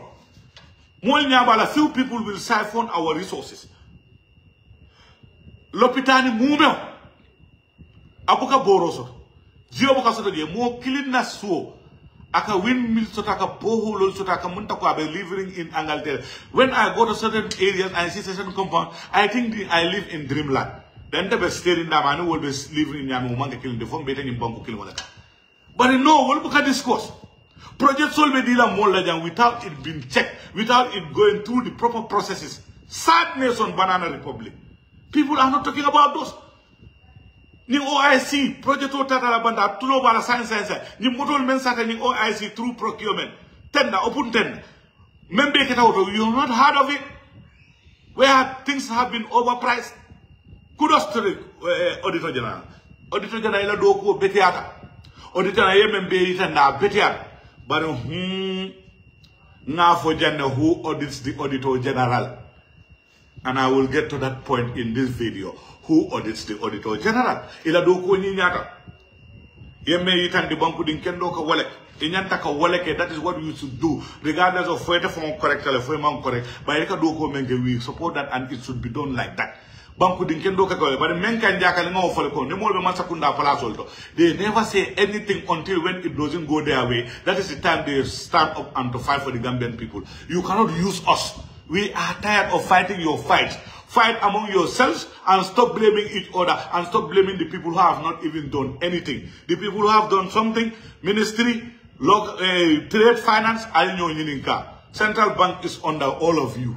A: A few people will siphon our resources. Lopitani mumeo abuka boroso jio buka soto je mo kilina suo aka windmill soto aka bohol soto aka munta ko abe living in Angleterre. When I go to certain areas and I see certain compound, I think I live in dreamland. Then the best stay in Damani will be living in Yamu Manga killing the phone better in Banco Kilmaka. But no, we'll look at this course. Project Solve dealer more than without it being checked, without it going through the proper processes. Sad nation, Banana Republic. People are not talking about those. Ni OIC, project Tata Banda, Tulobala Science, ni Motol Mensata, ni OIC through procurement. Tender, open tender. Member get out of you have not heard of it. Where things have been overpriced. Kudos to the Auditor General. Auditor General Doko Betiata. Auditor General na Betiata. But now for General who audits the Auditor General. And I will get to that point in this video. Who audits the Auditor General? Ila Doko Ninyata. Yeme itan di banku din kendo ka wallet. Inyanta ka wallet, that is what we should do, regardless of whether form correct or form correct. But eka doko menge we support that, and it should be done like that. Banku din kendo ka wallet. But menka njaka linga ofaleko. Nemo be mansakunda palasolto. They never say anything until when it doesn't go their way. That is the time they stand up and to fight for the Gambian people. You cannot use us. We are tired of fighting your fight. Fight among yourselves and stop blaming each other and stop blaming the people who have not even done anything. The people who have done something, ministry, trade, finance, central bank is under all of you.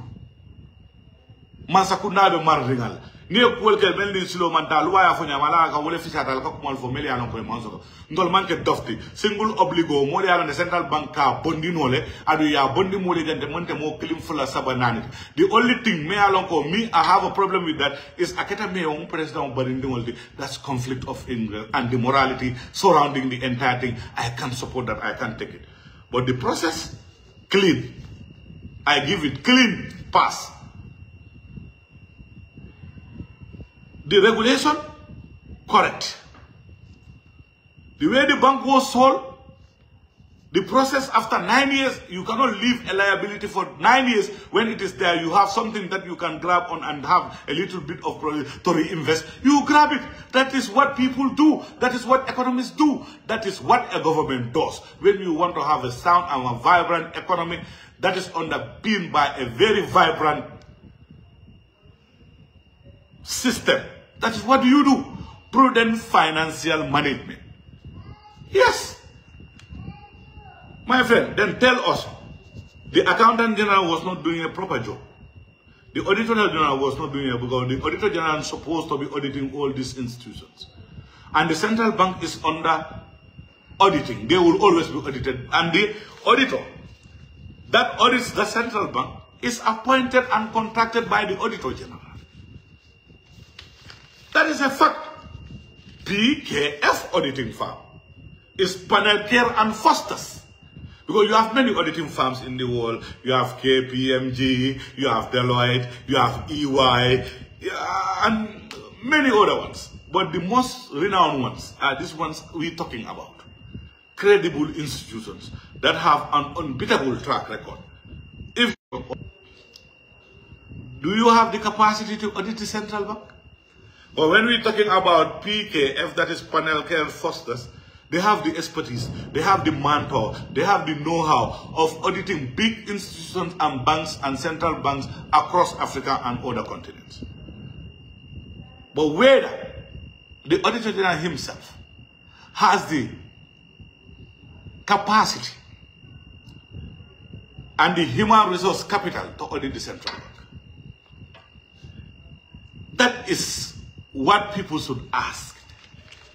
A: Masakunabe marringal. Niyo kwelke melni silo mantal waya fonya malaka wole fisata ka kumal fo meli alon ko manso ndol manke dofti single obligo mo le alon central bank ka bondi nole adu ya bondi mo le gante monte mo klim fula sabanani. The only thing me alon ko me I have a problem with that is aketa me on president barindi woldi. That's conflict of interest and the morality surrounding the entire thing. I can't support that. I can't take it. But the process clean. I give it clean pass. The regulation, correct. The way the bank was sold, the process after 9 years, you cannot leave a liability for 9 years. When it is there, you have something that you can grab on and have a little bit of to reinvest. You grab it. That is what people do. That is what economists do. That is what a government does. When you want to have a sound and a vibrant economy, that is underpinned by a very vibrant system. That is what you do. Prudent financial management. Yes. My friend, then tell us, the Accountant General was not doing a proper job. The Auditor General was not doing it because the Auditor General is supposed to be auditing all these institutions. And the Central Bank is under auditing. They will always be audited. And the auditor that audits the Central Bank is appointed and contracted by the Auditor General. That is a fact. PKF auditing firm is Panelcare and Foster's. Because you have many auditing firms in the world. You have KPMG, you have Deloitte, you have EY, and many other ones. But the most renowned ones are these ones we're talking about. Credible institutions that have an unbeatable track record. Do you have the capacity to audit the Central Bank? But when we're talking about PKF, that is Panelcare and Foster's, they have the expertise, they have the manpower, they have the know-how of auditing big institutions and banks and central banks across Africa and other continents. But whether the Auditor General himself has the capacity and the human resource capital to audit the central bank, that is what people should ask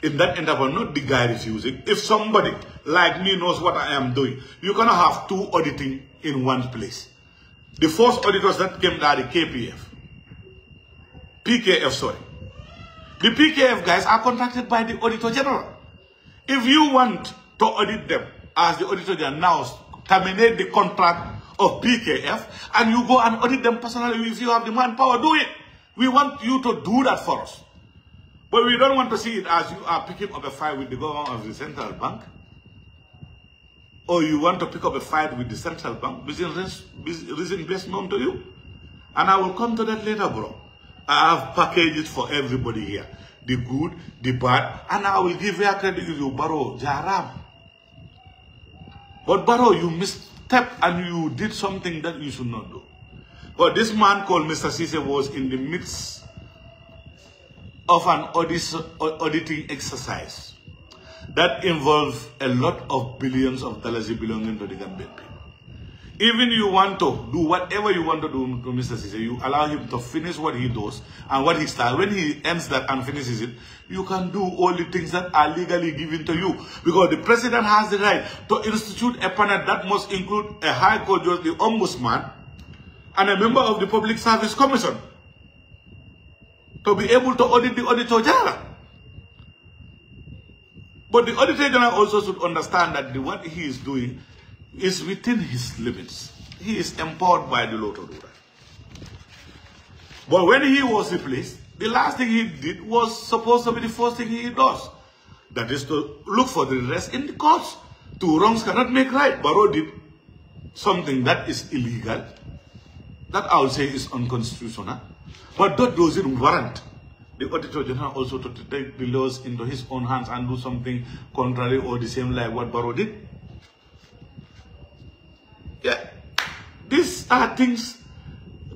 A: in that endeavor, not the guy refusing. If somebody like me knows what I am doing, you cannot have two auditing in one place. The first auditors that came are the PKF, sorry. The PKF guys are contracted by the Auditor General. If you want to audit them as the Auditor General, now terminate the contract of PKF and you go and audit them personally. If you have the manpower, do it. We want you to do that for us. But we don't want to see it as you are picking up a fight with the government of the central bank. Or you want to pick up a fight with the central bank, reason best known to you. And I will come to that later, bro. I have packaged it for everybody here. The good, the bad, and I will give you a credit to you, Baro Jaram. But Baro, you misstepped and you did something that you should not do. But this man called Mr. 𝒐𝒊𝒏 was in the midst of an auditing exercise that involved a lot of billions of dollars belonging to the Gambian people. Even you want to do whatever you want to do to Mr. Cisse, you allow him to finish what he does and what he starts. When he ends that and finishes it, you can do all the things that are legally given to you. Because the president has the right to institute a panel that must include a high court judge, the ombudsman, and a member of the Public Service Commission to be able to audit the Auditor General. But the Auditor General also should understand that what he is doing is within his limits. He is empowered by the law to do that. But when he was replaced, the last thing he did was supposed to be the first thing he does. That is to look for the rest in the courts. Two wrongs cannot make right. Barrow did something that is illegal, that I would say is unconstitutional, but that doesn't warrant the Auditor General also to take the laws into his own hands and do something contrary or the same like what Barrow did. Yeah, these are things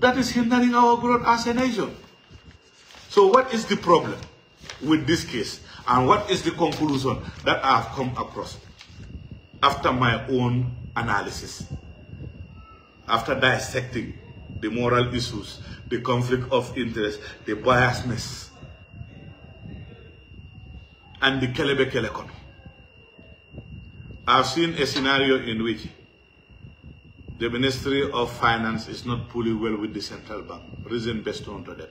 A: that is hindering our growth as a nation. So what is the problem with this case? And what is the conclusion that I have come across after my own analysis? After dissecting the moral issues, the conflict of interest, the biasness, and the 𝒘𝒐𝒊𝒏. I've seen a scenario in which the Ministry of Finance is not pulling well with the central bank. Reason best known to them.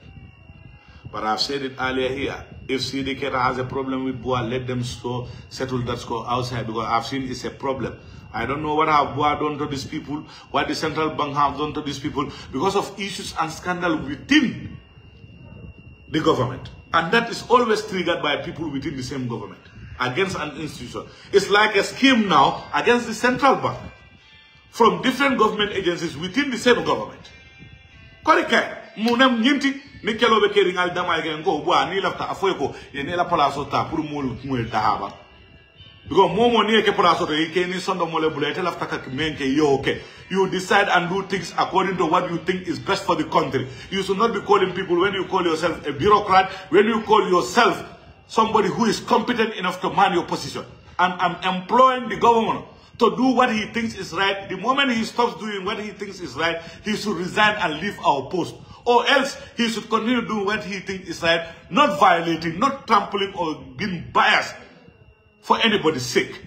A: But I've said it earlier here. If CDK has a problem with BUA, let them settle that score outside, because I've seen it's a problem. I don't know what have BUA done to these people, what the central bank have done to these people, because of issues and scandal within the government. And that is always triggered by people within the same government against an institution. It's like a scheme now against the central bank from different government agencies within the same government. Munam nyinti ni kelobe kering al dama gen go bua ni lafta afoyko ye ne la palaso ta pour mol muel tahaba because momo ni ke palaso to ke ni sondo mole bulete lafta ka menke yo okay, you decide and do things according to what you think is best for the country. You should not be calling people, when you call yourself a bureaucrat, when you call yourself somebody who is competent enough to man your position, and I'm employing the government to do what he thinks is right. The moment he stops doing what he thinks is right, he should resign and leave our post. Or else he should continue doing what he thinks is right, not violating, not trampling or being biased for anybody's sake.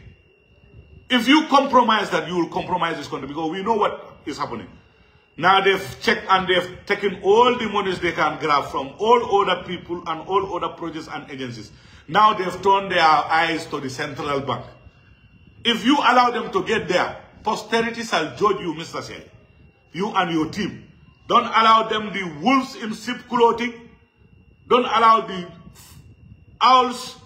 A: If you compromise that, you will compromise this country, because we know what is happening. Now they've checked and they've taken all the monies they can grab from all other people and all other projects and agencies. Now they've turned their eyes to the central bank. If you allow them to get there, posterity shall judge you, Mr. Cisse. You and your team. Don't allow them, the wolves in sheep clothing. Don't allow the owls.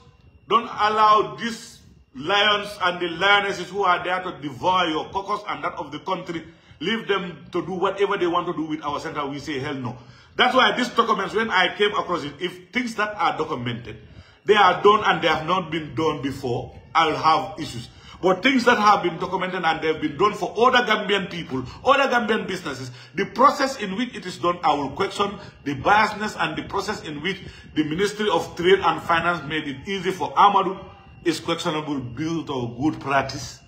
A: Don't allow these lions and the lionesses who are there to devour your caucus and that of the country. Leave them to do whatever they want to do with our center. We say hell no. That's why these documents, when I came across it, if things that are documented, they are done and they have not been done before, I'll have issues. But things that have been documented and they have been done for other Gambian people, other Gambian businesses, the process in which it is done, I will question the biasness, and the process in which the Ministry of Trade and Finance made it easy for Amadou is questionable due to good practice,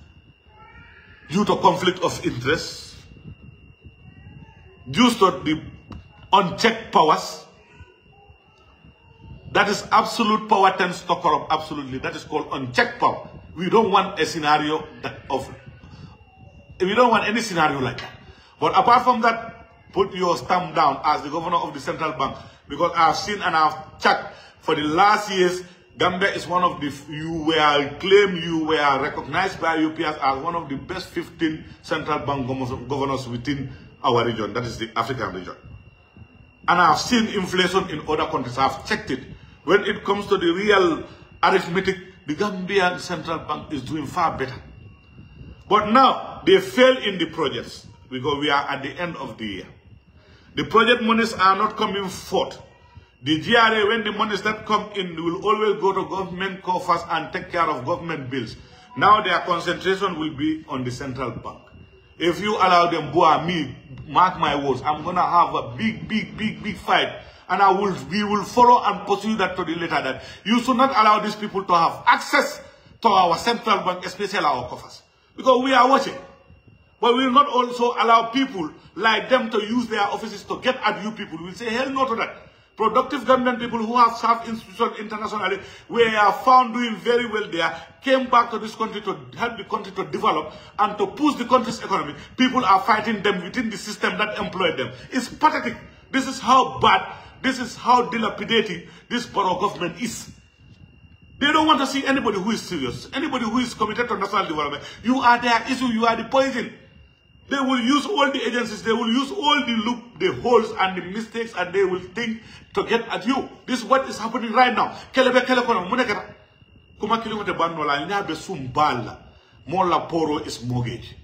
A: due to conflict of interest, due to the unchecked powers. That is absolute power tends to corrupt, absolutely. That is called unchecked power. We don't want a scenario we don't want any scenario like that. But apart from that, put your stamp down as the governor of the central bank, because I've seen and I've checked for the last years, Gambia is one of the, you were recognized by UPS as one of the best 15 central bank governors within our region, that is the African region. And I've seen inflation in other countries, I've checked it. When it comes to the real arithmetic, the Gambian Central Bank is doing far better. But now, they fail in the projects, because we are at the end of the year. The project monies are not coming forth. The GRA, when the monies that come in, will always go to government coffers and take care of government bills. Now their concentration will be on the central bank. If you allow them, mark my words, I'm going to have a big fight. And we will follow and pursue that to the letter, that you should not allow these people to have access to our central bank, especially our coffers. Because we are watching. But we will not also allow people like them to use their offices to get at you people. We'll say hell no to that. Productive government people who have served institutions internationally, were found doing very well there, came back to this country to help the country to develop and to push the country's economy. People are fighting them within the system that employed them. It's pathetic. This is how bad, this is how dilapidating this borough government is. They don't want to see anybody who is serious, anybody who is committed to national development. You are their issue, you are the poison. They will use all the agencies, they will use all the holes and the mistakes, and they will think to get at you. This is what is happening right now. Is mortgage.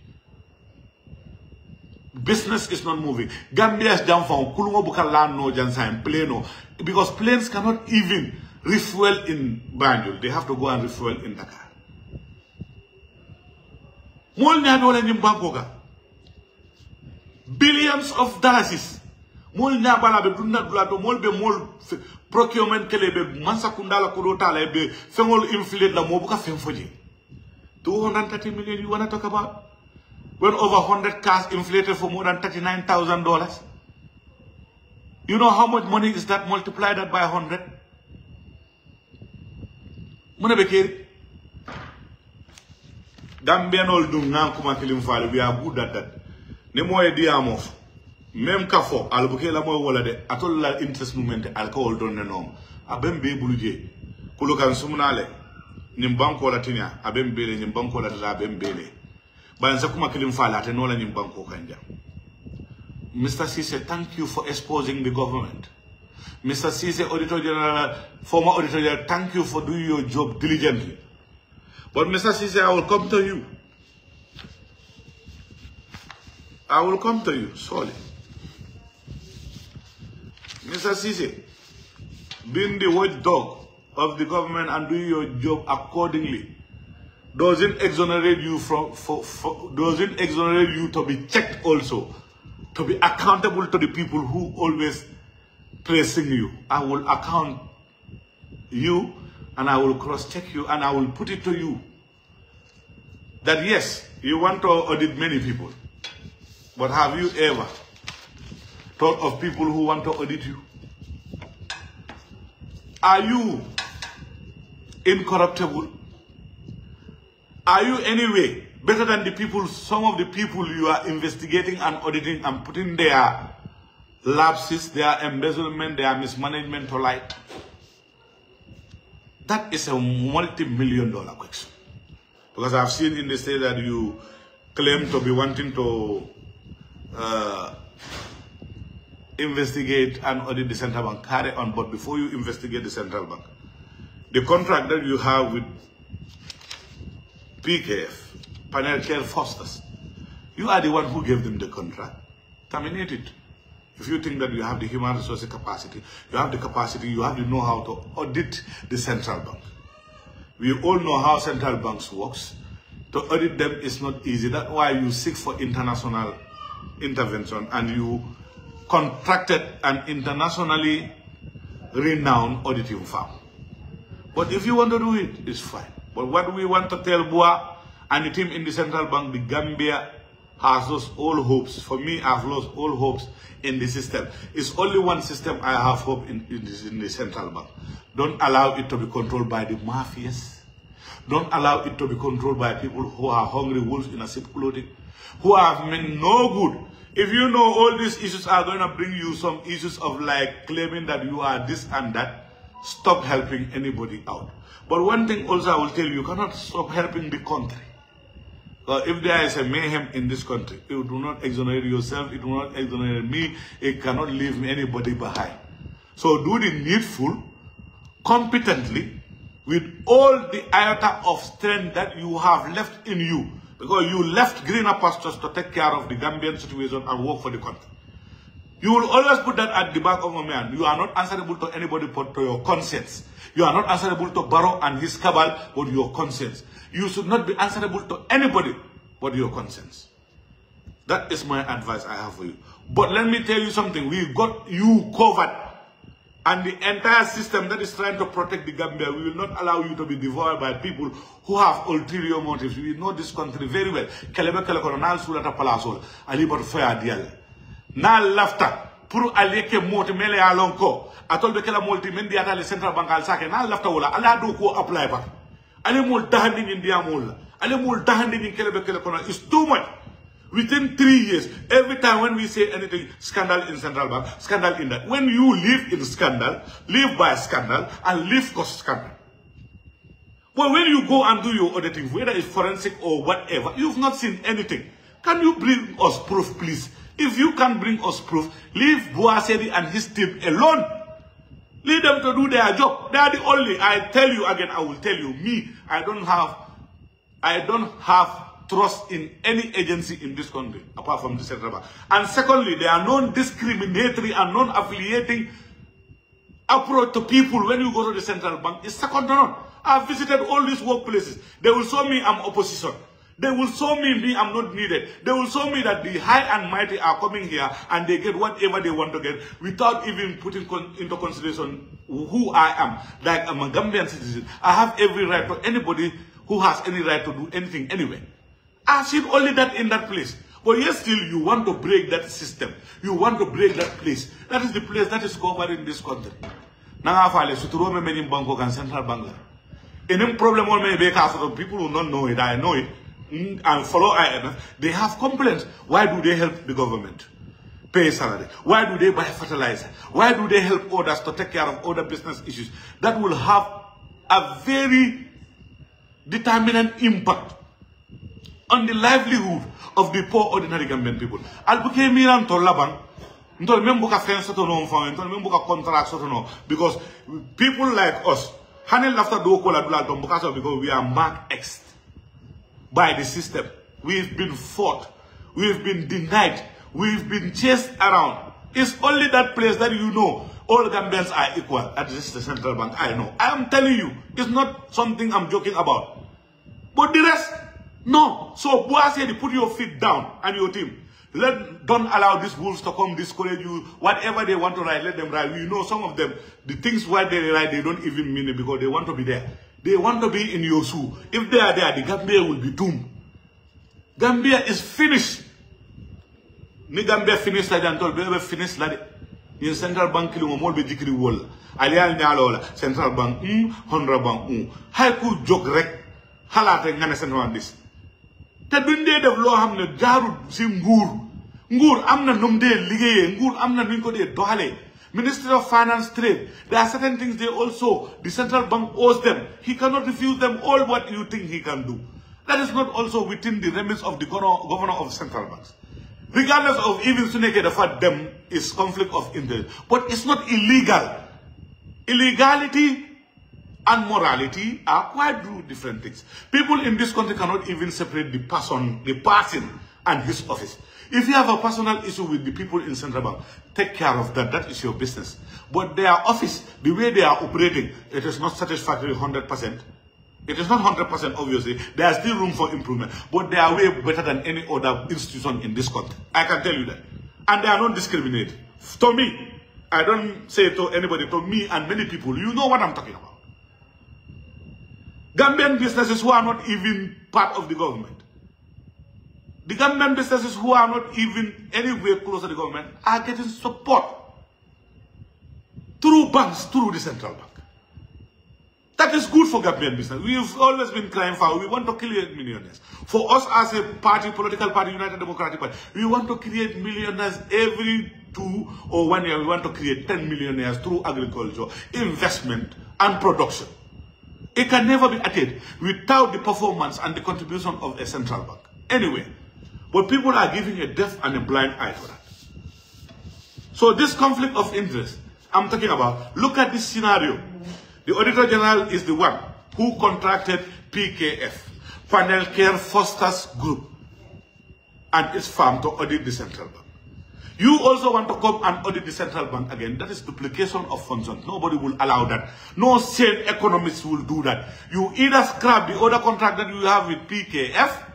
A: Business is not moving. Gambia is down for plane, because planes cannot even refuel in Banjul. They have to go and refuel in Dakar. Billions of dollars. Mol nyabala be dunna dulato mol be mol procurement kele be mansakundala kodota le be fengol inflate la mo buka femfoji. 230 million you wanna talk about? When over 100 cars inflated for more than $39,000. You know how much money is that? Multiply that by 100. Muna bekeri. Gambian old dungan kuma kilimfali. We are good at that. Ne moye diamof même kafo albuke la moy wala de atol la interest movement alcohol don ne nom abem be buluje kulu kan sumnale nim banko la tinya abem bele nim banko la da abem bele ban sa kuma kilim fala te no la nim banko kanja. Mr. Cisse, thank you for exposing the government. Mr. Cisse, Auditor General, former Auditor General, thank you for doing your job diligently. But Mr. Cisse, I will come to you. I will come to you, sorry. Mr. Cisse, being the watchdog of the government and doing your job accordingly doesn't exonerate you doesn't exonerate you to be checked also, to be accountable to the people who always praising you. I will account you and I will cross-check you and I will put it to you that yes, you want to audit many people. But have you ever thought of people who want to audit you? Are you incorruptible? Are you anyway better than the people, some of the people you are investigating and auditing and putting their lapses, their embezzlement, their mismanagement to light? That is a multi-million-dollar question. Because I've seen in the state that you claim to be wanting to investigate and audit the central bank. Carry on, but before you investigate the central bank, the contract that you have with PKF, Panel Care Fosters, you are the one who gave them the contract. Terminate it. If you think that you have the human resources capacity, you have the capacity, you have the know-how to audit the central bank. We all know how central banks works. To audit them is not easy. That's why you seek for international intervention and you contracted an internationally renowned auditing firm. But if you want to do it, it's fine. But what we want to tell Bua and the team in the central bank, the Gambia has lost all hopes. For me, I've lost all hopes in the system. It's only one system I have hope in the central bank. Don't allow it to be controlled by the mafias. Don't allow it to be controlled by people who are hungry wolves in a sheep clothing, who have meant no good. If you know all these issues are going to bring you some issues of like claiming that you are this and that, stop helping anybody out. But one thing also I will tell you, you cannot stop helping the country. If there is a mayhem in this country, you do not exonerate yourself, it do not exonerate me, it cannot leave anybody behind. So do the needful, competently, with all the iota of strength that you have left in you. Because you left greener pastures to take care of the Gambian situation and work for the country. You will always put that at the back of your mind. You are not answerable to anybody but to your conscience. You are not answerable to Barrow and his cabal but your conscience. You should not be answerable to anybody but your conscience. That is my advice I have for you. But let me tell you something. We got you covered. and the entire system that is trying to protect the Gambia, we will not allow you to be devoured by people who have ulterior motives. We know this country very well. Kelebe kele kono nal sulata palaso ali bot faya dial. Nal lafta pour aleke moti mele alonko. Atol be kela multi mendi atale central bank al sake nal lafta wala ala do ko apply ba. Ale mul tahandi in dia mul. Ale mul tahandi in kelebe kele kono is too much. Within 3 years, every time when we say anything, scandal in central bank, scandal in that. When you live in scandal, live by scandal, and live cause scandal. But when you go and do your auditing, whether it's forensic or whatever, you've not seen anything. Can you bring us proof, please? If you can bring us proof, leave 𝒂𝒂𝒏 and his team alone. Leave them to do their job. They are the only, I tell you again, I will tell you, me, I don't have trust in any agency in this country, apart from the central bank. And secondly, they are non-discriminatory and non-affiliating approach to people when you go to the central bank. It's second to none. I've visited all these workplaces. They will show me I'm opposition. They will show me I'm not needed. They will show me that the high and mighty are coming here and they get whatever they want to get without even putting into consideration who I am. Like I'm a Gambian citizen. I have every right to anybody who has any right to do anything anyway. I've seen only that in that place. But yet still you want to break that system. You want to break that place. That is the place that is covered in this country. Nangafale suturome many banko and central bank. Any problem on me people will not know it. I know it. And follow IMF. They have complaints. Why do they help the government pay salary? Why do they buy fertilizer? Why do they help others to take care of other business issues? That will have a very determinant impact on the livelihood of the poor ordinary Gambian people. Albuke miran to laban, ntol membuka friends soto no mfam, ntol membuka contracts soto no, because people like us, hanel after do kola dula to because we are marked X by the system. We've been fought, we've been denied, we've been chased around. It's only that place that you know all Gambians are equal. That is the central bank. I know. I am telling you, it's not something I'm joking about. But the rest, no. So 𝒂𝒂𝒏, put your feet down and your team. Don't allow these wolves to come discourage you. Whatever they want to write, let them write. We know some of them, the things why they write, they don't even mean it because they want to be there. They want to be in your shoe. If they are there, the Gambia will be doomed. Gambia is finished. Ni Gambia finished like that. Be finished like that. In central bank, you will be dikri wall. Alial nyalola central bank, 100 bank, Haiku joke rek. Halate ngane central bank this. Te duñ dé def lo xamné jaarul ci nguur amna num dé liggéeyé nguur amna nuñ ko dé doxalé. Ministry of Finance Trade, there are certain things they also, the central bank owes them. He cannot refuse them all what you think he can do. That is not also within the remits of the governor of central banks. Regardless of even Suneke, the fact them is conflict of interest. But it's not illegal. Illegality and morality are quite two different things. People in this country cannot even separate the person and his office. If you have a personal issue with the people in central bank, take care of that. That is your business. But their office, the way they are operating, it is not satisfactory 100%. It is not 100%, obviously. There is still room for improvement. But they are way better than any other institution in this country. I can tell you that. And they are not discriminated. To me, I don't say it to anybody, to me and many people, you know what I'm talking about. Gambian businesses who are not even part of the government. The Gambian businesses who are not even anywhere close to the government are getting support through banks, through the central bank. That is good for Gambian business. We've always been crying for, we want to create millionaires. For us as a party, political party, United Democratic Party, we want to create millionaires every 2 or 1 year. We want to create 10 millionaires through agriculture, investment, and production. It can never be attained without the performance and the contribution of a central bank. Anyway, but people are giving a deaf and a blind eye to that. So this conflict of interest I'm talking about, look at this scenario. The Auditor General is the one who contracted PKF, Panel Care Fosters Group, and its firm to audit the central bank. You also want to come and audit the central bank again. That is duplication of functions. Nobody will allow that. No sane economists will do that. You either scrap the other contract that you have with PKF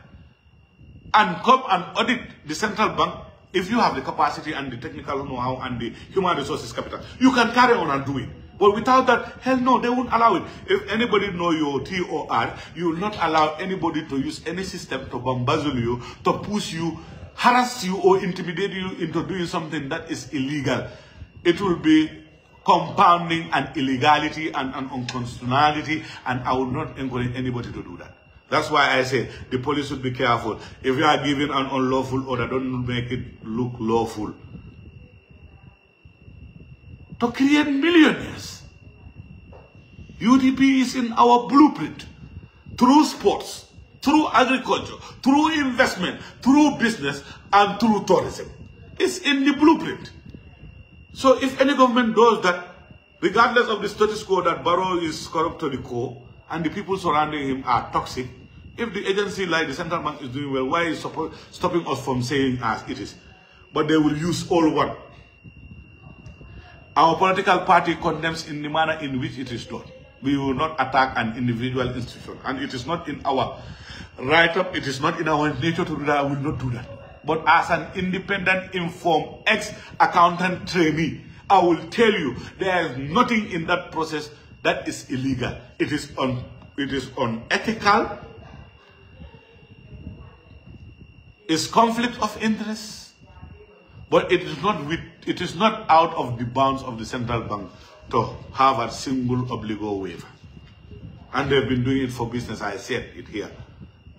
A: and come and audit the central bank If you have the capacity and the technical know-how and the human resources capital, you can carry on and do it. But without that, hell no, they won't allow it. If anybody know your TOR, you will not allow anybody to use any system to bamboozle you, to push you, harass you, or intimidate you into doing something that is illegal. It will be compounding an illegality and an unconstitutionality, and I will not encourage anybody to do that. That's why I say the police should be careful. If you are giving an unlawful order, don't make it look lawful. To create millionaires. UDP is in our blueprint. Through sports, through agriculture, through investment, through business, and through tourism. It's in the blueprint. So if any government does that, regardless of the status quo that Barrow is corrupt to the core, and the people surrounding him are toxic, if the agency like the central bank is doing well, why is stopping us from saying as it is? But they will use all one. Our political party condemns in the manner in which it is done. We will not attack an individual institution. And it is not in our write-up, it is not in our nature to do that. I will not do that. But as an independent, informed, ex-accountant trainee, I will tell you, there is nothing in that process that is illegal. It is unethical. It's conflict of interest. But it is not out of the bounds of the central bank to have a single obligo waiver. And they've been doing it for business. I said it here.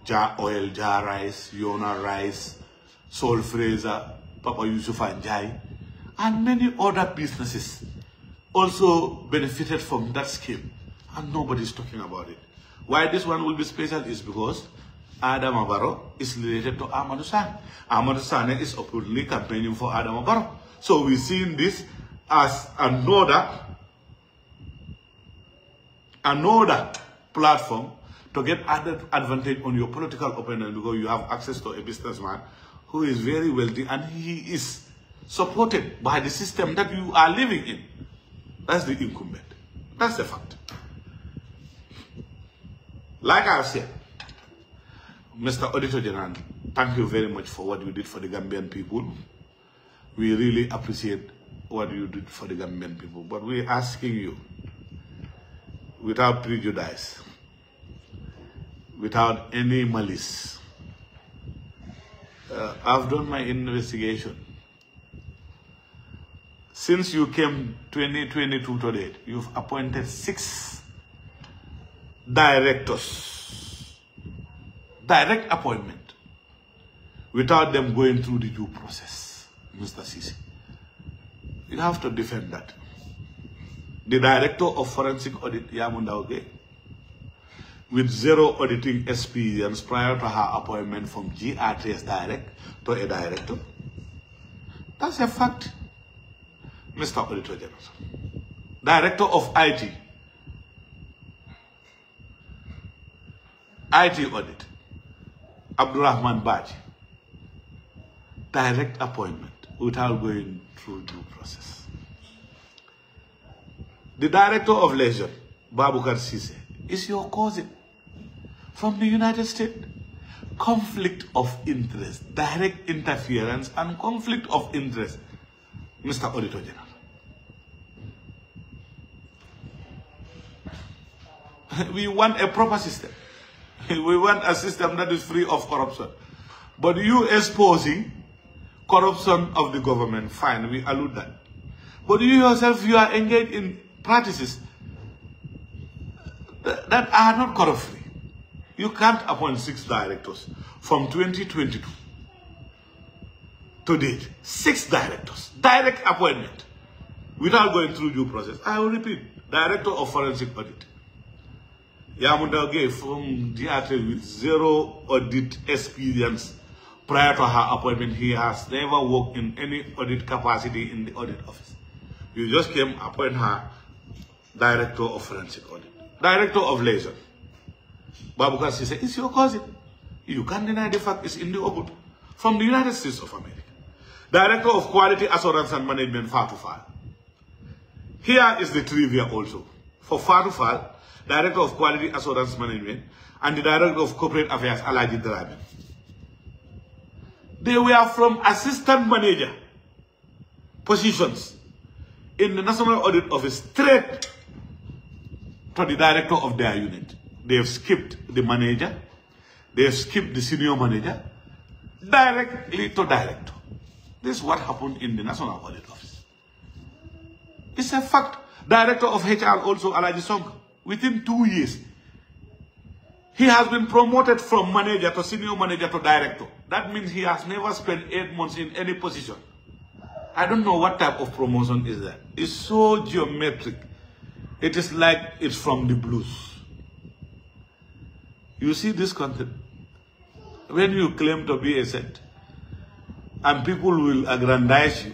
A: Jar Oil, Jar Rice, Yona Rice, Sol Fraser, Papa Yusuf and Jai, and many other businesses also benefited from that scheme. And nobody's talking about it. Why this one will be special is because Adama Barrow is related to Amadou Sane. Amadou Sane is openly campaigning for Adama Barrow. So we're seeing this as another platform to get added advantage on your political opponent, because you have access to a businessman who is very wealthy and he is supported by the system that you are living in. That's the incumbent. That's the fact. Like I said, Mr. Auditor General, thank you very much for what you did for the Gambian people. We really appreciate what you did for the Gambian people. But we're asking you, without prejudice, without any malice, I've done my investigation. Since you came 2022 to date, you've appointed 6 directors. Direct appointment. Without them going through the due process, Mr. Sisi. You have to defend that. The Director of Forensic Audit, Nyawuru, with 0 auditing experience prior to her appointment from GRTS Direct to a director. That's a fact, Mr. Auditor General. Director of IT. IT Audit, Abdurrahman Baji. Direct appointment without going through due process. The Director of Leisure, Babukar Sise, is your cousin from the United States. Conflict of interest, direct interference and conflict of interest, Mr. Auditor General. We want a proper system. We want a system that is free of corruption. But you exposing corruption of the government, fine, we allude that. But you yourself, you are engaged in practices that are not corrupt-free. You can't appoint 6 directors from 2022 to date. 6 directors, direct appointment, without going through due process. I will repeat, Director of Forensic Audit. Nyawuru from DRT with 0 audit experience prior to her appointment. He has never worked in any audit capacity in the audit office. You just came, appoint her Director of Forensic Audit. Director of Leisure, Babukar Sise, it's your cousin. You can't deny the fact it's in the open. From the United States of America. Director of Quality Assurance and Management, Fatou Fall. Here is the trivia also. For Fatou Fall, Director of Quality Assurance Management, and the Director of Corporate Affairs, Alaji Dramé. They were from assistant manager positions in the National Audit Office straight to the director of their unit. They have skipped the manager. They have skipped the senior manager directly to director. This is what happened in the National Audit Office. It's a fact. Director of HR also, Alaji Song, within 2 years, he has been promoted from manager to senior manager to director. That means he has never spent 8 months in any position. I don't know what type of promotion is that. It's so geometric. It is like it's from the blues. You see this content? When you claim to be a saint, and people will aggrandize you,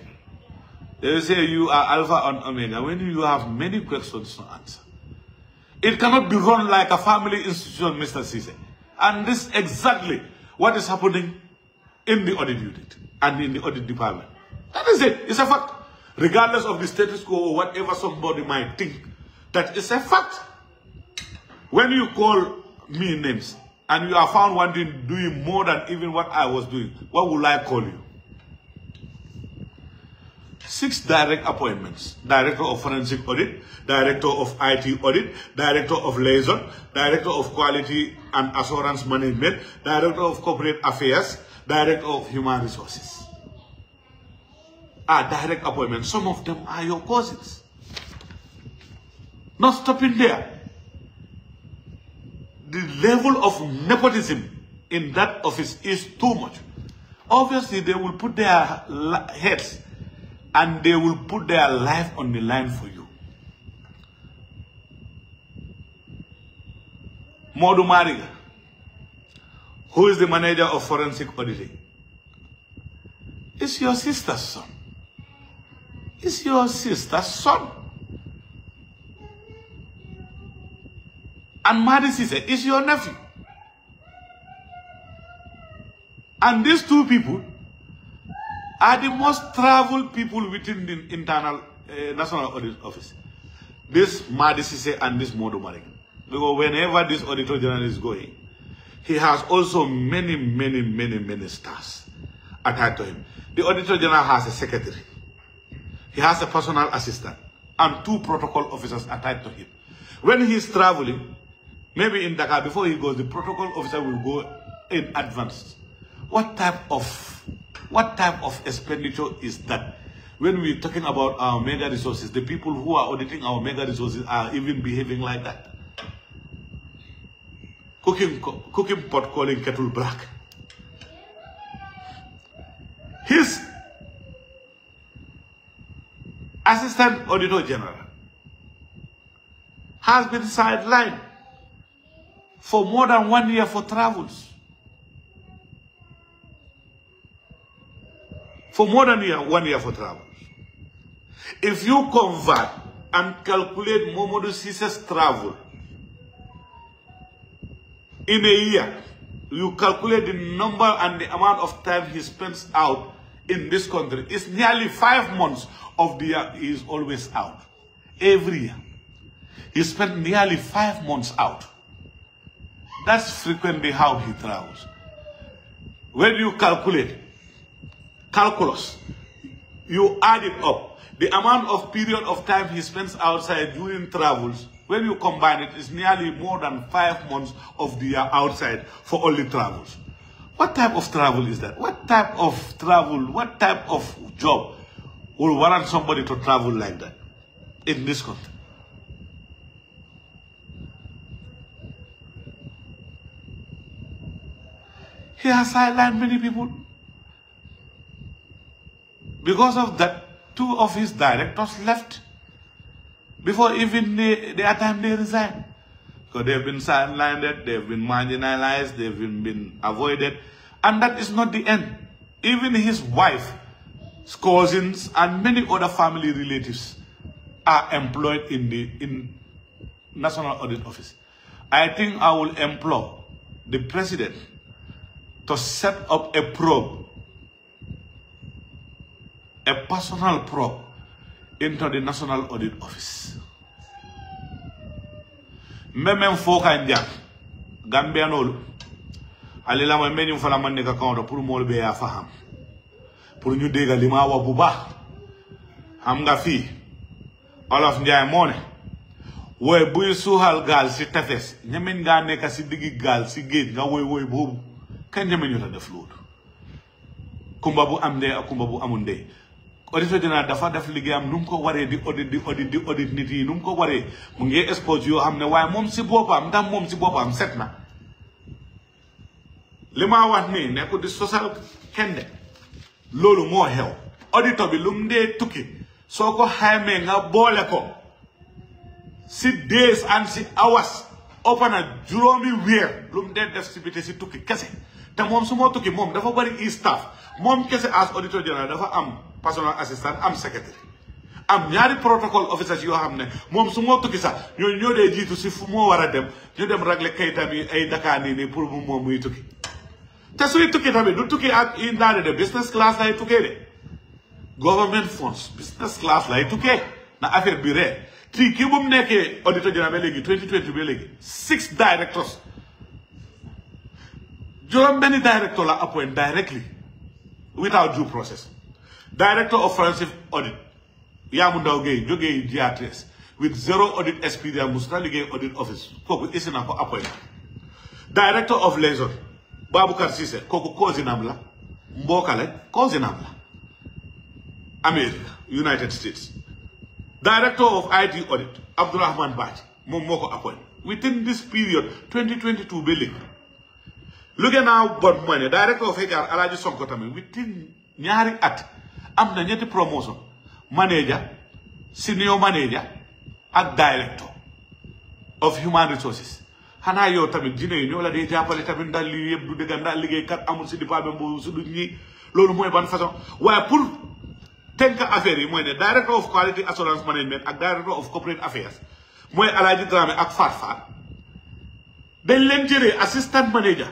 A: they will say you are Alpha and Omega when you have many questions to answer. It cannot be run like a family institution, Mr. 𝒕𝒉𝒂𝒏. And this is exactly what is happening in the audit unit and in the audit department. That is it. It's a fact. Regardless of the status quo or whatever somebody might think, that is a fact. When you call me names and you are found wanting doing more than even what I was doing, what will I call you? 6 direct appointments. Director of Forensic Audit, Director of IT Audit, Director of Liaison, Director of Quality and Assurance Management, Director of Corporate Affairs, Director of Human Resources. Are direct appointments. Some of them are your cousins. Not stopping there. The level of nepotism in that office is too much. Obviously, they will put their heads and they will put their life on the line for you. Modu Mariga, who is the manager of forensic auditing, is your sister's son. Is your sister's son. And Madi Sise is your nephew. And these 2 people are the most traveled people within the internal National Audit Office. This Madi Sise and this Modu Mariga. Because whenever this Auditor General is going, he has also many stars attached to him. The Auditor General has a secretary. He has a personal assistant and 2 protocol officers attached to him. When he is traveling, maybe in Dakar, before he goes, the protocol officer will go in advance. What type of expenditure is that? When we're talking about our mega resources, the people who are auditing our mega resources are even behaving like that. Cooking pot calling kettle black. His Assistant Auditor General has been sidelined for more than 1 year for travels. For more than 1 year for travels. If you convert and calculate Momodu Sise's travel in a year, you calculate the number and the amount of time he spends out in this country. It's nearly 5 months of the year he is always out. Every year. He spent nearly 5 months out. That's frequently how he travels. When you calculus, you add it up. The amount of period of time he spends outside during travels, when you combine it, is nearly more than 5 months of the year outside for only travels. What type of travel is that? What type of travel, what type of job will warrant somebody to travel like that in this country? He has sidelined many people. Because of that, 2 of his directors left before even their time they resigned. Because they've been sidelined, they've been marginalized, they've been avoided. And that is not the end. Even his wife, his cousins, and many other family relatives are employed in the National Audit Office. I think I will implore the president to set up a probe, a personal probe into the National Audit Office. Même foka njak Gambia nolu alila mo menyum fala man ne ka kawdo pour mo be ya faham pour ñu déggal li ma wax bu baax xam nga fii Olof Njaay moo ne woy buy suuxal gaal si tefes ñemeñ ngaa nekk si diggi gaal si géej nga woy boobu kenn ñemeñu la def loolu kumba bu am ndey ak kumba bu amul ndey auditeur général dafa def liggéeyam nu mu ko waree di audit nit yi nu mu ko waree mu ngi expose yoo xam ne waaye moom si boppam ndax moom si boppam set na li ma wax nii nekku di sosal kenn de loolu moo xew auditeur bi lu mu dee tukki soo ko xaymee nga boole ko si days and si hours ëpp na juróomi weer lu mu dee def si biti si tukki kese te moom su moo tukki moom dafa bari staff moom kese as auditeur général dafa am personal assistant am secretary am ñaari protocol officers yoo xam ne moom su moo tukki sax ñooñu ñoo dee jiitu si fu moo war a dem ñu dem ragle kayitam yi ay Dakar nii pour moom muy tukki te suy tukki tamit du tukki ak indaale de business class lay tukkee de government funds business class lay tukkee na affaire bi ree kii bu mu nekkee auditeur général ba léegi 2020 ba léegi 6 directors juróom benn director la appoint directly without due process director of forensic audit Yaamu Ndaw Gueye jógee GRTS with 0 audit experience musta liggéey audit office kooku isi na ko appoint director of liaison Baboucar Cissé kooku cousinam la mbookale cousinam la America United States director of IT audit Abdourahmane Badji moom moo ko appoint within this period 2022 ba léegi Look at now, but money. Director of HR, Alaji Sonko tamit within ñaari at am na ñetti promotion manager, senior manager, ak director of human resources. Xanaa yow tamit jine yi ñoo la dee jàppale tamit ndax lii yëpp du dëgg ndax liggéeykat amul si département boobu su du ñi loolu mooy ban façon waaye pour tënk affaire yi mooy ne director of quality assurance management ak director of corporate affairs mooy Alaji Dramé ak Farfar dañ leen jëlee assistant manager.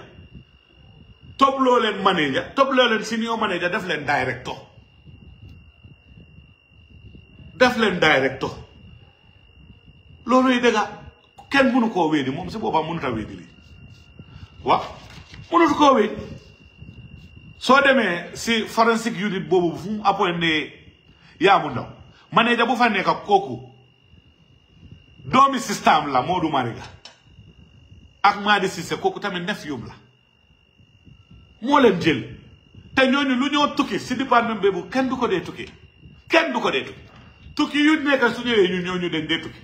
A: Top low leen manager, top low leen senior manager, def leen director. Def leen director. Loolu yi dëgga kenn mënu koo wéedi moom si boppam mënut a wéedi lii. Waaw mënut koo wéedi. Soo demee si forensic unit boobu fu mu appointé Yaamu Ndaw manager bu fa nekk kooku doomi système la Modou Mariga ak Madi Cissé kooku tamit nef yóbbu la. moo leen jël te ñooñu lu ñoo tukki si département boobu kenn du ko dee tukki kenn du ko dee tukki yu nekk su ñëwee ñu ñooñu dañ dee tukki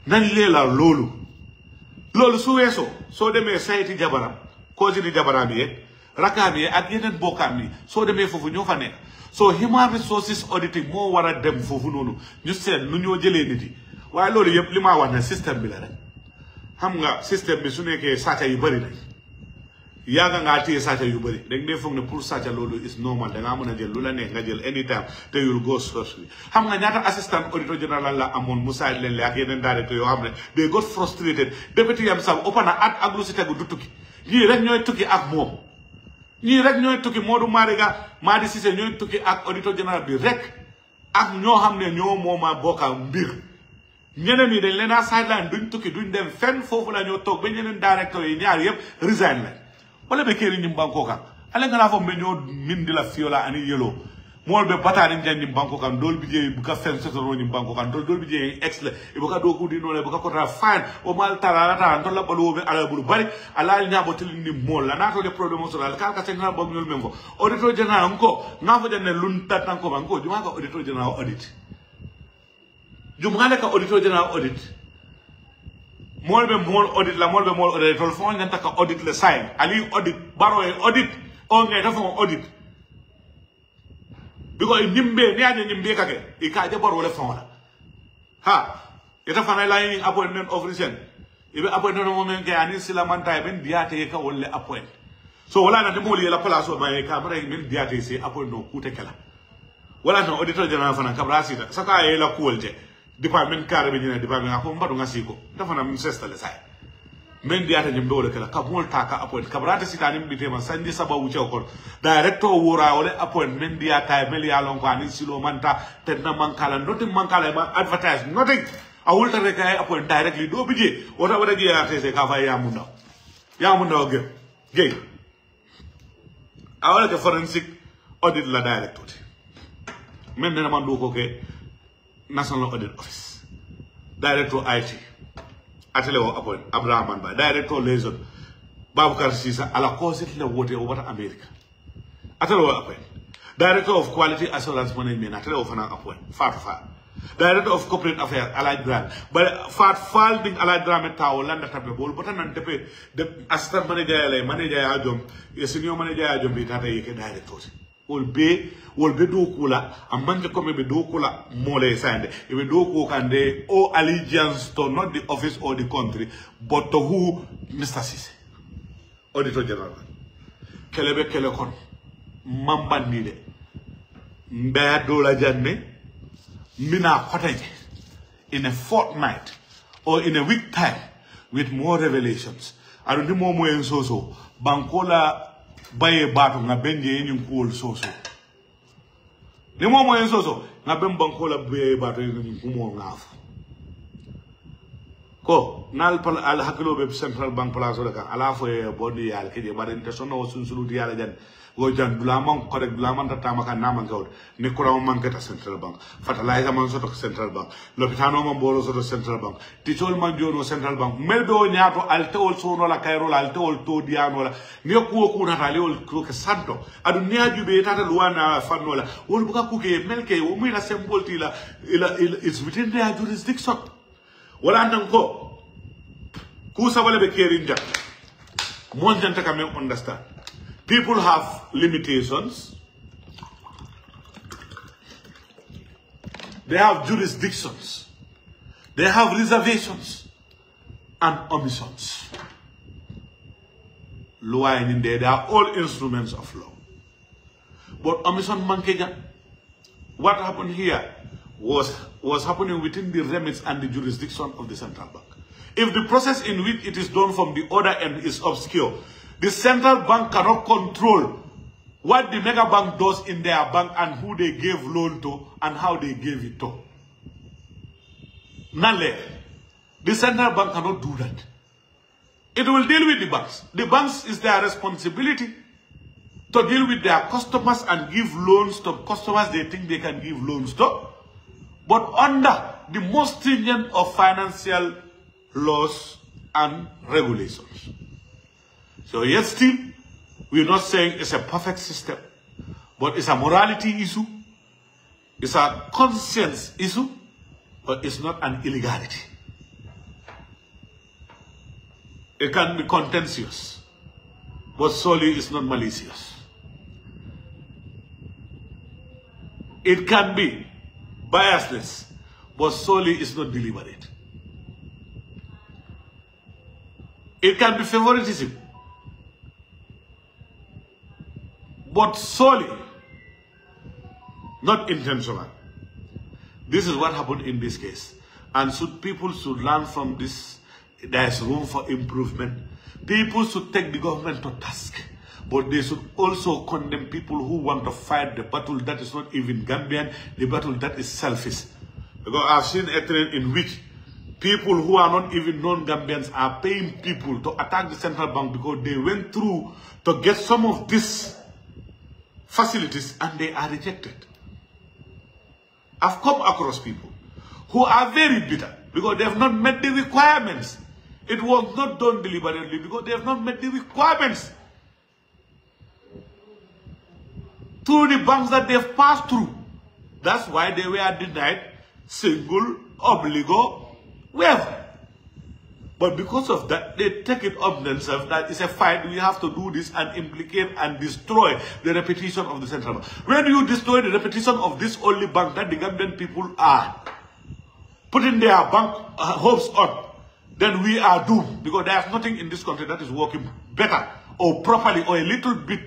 A: nañ leela loolu su weesoo soo demee sayiti jabaram koosini jabaram yi rakkaam yi ak yeneen bokkaam yi soo demee foofu ñoo fa nekk soo human resources auditing moo war a dem foofu noonu ñu seet nu ñoo jëlee nit yi waaye loolu yëpp li maa wax ne système bi la rek xam nga système bi su nekkee sàcca yu bëri nañ yaaga ngaa téye sàcca yu bëri dañ dee foog ne pour sàcca loolu is normal dangaa mën a jël lu la neex nga jël anytime te yul go source bi xam nga ñaata assistant auditor général la amoon mu saaj leen le ak yeneen directeur yoo xam ne they got frustrated député yam sax ëpp na at ak lu si tegu du tukki ñii rek ñooy tukki ak moom ñii rek ñooy tukki Modou Mariga Madi Cissé ñooy tukki ak auditor général bi rek ak ñoo xam ne ñoo mooma bokka mbir ñeneen ñi dañ leen a sideline duñ tukki duñ dem fenn foofu la ñoo toog ba ñeneen directeur yi ñaar yëpp resign la wala be keri nyim banko kan ale ngana fo menyo mindi la fiola ani yelo mol be batani njan nyim banko kan dol bi je bu ka fen setoro nyim banko kan dol bi je ex la e bu ka do ko di no le bu ka ko tra fine o mal tara ta to la balu be ala bulu bari ala nyabo til ni mol la na to de problème so la ka ka sen na bog ñol mengo auditor general nko na fo janne lun tatan ko banko juma ka auditor general audit juma ka auditor general audit molbe mol audit la molbe mol audit tol fon nganta ka audit le sign ali audit baro e audit o ngata fon audit biko nyimbe ni anya nyimbe kake e ka je baro le fon la ha eta fana la yin appointment of recent ibe appointment mo men ke ani sila manta ben diate ka wolle appoint so wala na de moli la place o ma e ka mara men diate se appoint no kute kala wala no auditor general fana kabra sita saka e la kuolje department carré be ñene department ako mbadu ngasi ko dafa na min sestale say men diata ñim dole kala ka mol taka appoint kabrata sitani mi tema sandi sababu ci ko director wora wala appoint men diata mel ya lon ko ani silo manta tenna mankala nothing mankala ma advertise nothing a wulta rek ay appoint directly do bije wota wada ji ARTC ka fa ya mu ndaw ge awala ke forensic audit la director men ne man do ko ke National Audit Office director IT atele o appoint Abraham Ba director liaison Baboucarr Sisa ala cause le wote o bata America atele o appoint director of quality assurance management atele o fana appoint Fatou director of corporate affairs Alaj Dramé but Fatou ding Alaj Dramé tawo landa tabe bol bota nan tepe the assistant manager ya jom senior manager ya jom bi tata yeke director will be do kula amanje come be do kula mole sande e be do ko kande o allegiance to not the office or the country but to who Mr. Sise auditor general kelebe kele kon mambandi de mbe do la janne mina kotaje in a fortnight or in a week time with more revelations adundi momo en soso bankola baye bato nga benje yin cool soso ni momo en soso nga bem bankola baye bato yin kumo ngafu ko nal pal al hakilo be central bank place ka ala fo e bodi yal ke de barente sono sunsulu di yala jan go jan blaman correct blaman ta maka naman gawd ni ko man kata central bank fertilizer man soto central bank lopitano man bolo soto central bank tichol man jono central bank meldo nyaato alte ol sono la kayro la alte ol to diano la ni ko ko natale ol ko ke santo adu niaju be tata luwana fanno la wol buka ku ke melke o mi la symbol ti la it's within their jurisdiction wala nan ko ku sabale be kerinja mon janta ka me understand people have limitations, they have jurisdictions, they have reservations and omissions. Law in there, they are all instruments of law. But omission mankeja, what happened here was happening within the remits and the jurisdiction of the central bank. If the process in which it is done from the other end is obscure, the central bank cannot control what the mega bank does in their bank and who they gave loan to and how they gave it to. Nale, the central bank cannot do that. It will deal with the banks. The banks is their responsibility to deal with their customers and give loans to customers they think they can give loans to, but under the most stringent of financial laws and regulations. So yet still, we're not saying it's a perfect system, but it's a morality issue, it's a conscience issue, but it's not an illegality. It can be contentious, but solely it's not malicious. It can be biasness, but solely it's not deliberate. It can be favoritism, but solely not intentional. This is what happened in this case. And people should learn from this. There is room for improvement. People should take the government to task. But they should also condemn people who want to fight the battle that is not even Gambian, the battle that is selfish. Because I've seen a trend in which people who are not even non-Gambians are paying people to attack the central bank because they went through to get some of these facilities and they are rejected. I've come across people who are very bitter because they have not met the requirements. It was not done deliberately because they have not met the requirements through the banks that they have passed through. That's why they were denied single, obligo, waiver. But because of that, they take it up themselves that it's a fight, we have to do this and implicate and destroy the reputation of the central bank. When you destroy the reputation of this only bank that the Gambian people are putting their bank hopes on, then we are doomed. Because there's nothing in this country that is working better or properly or a little bit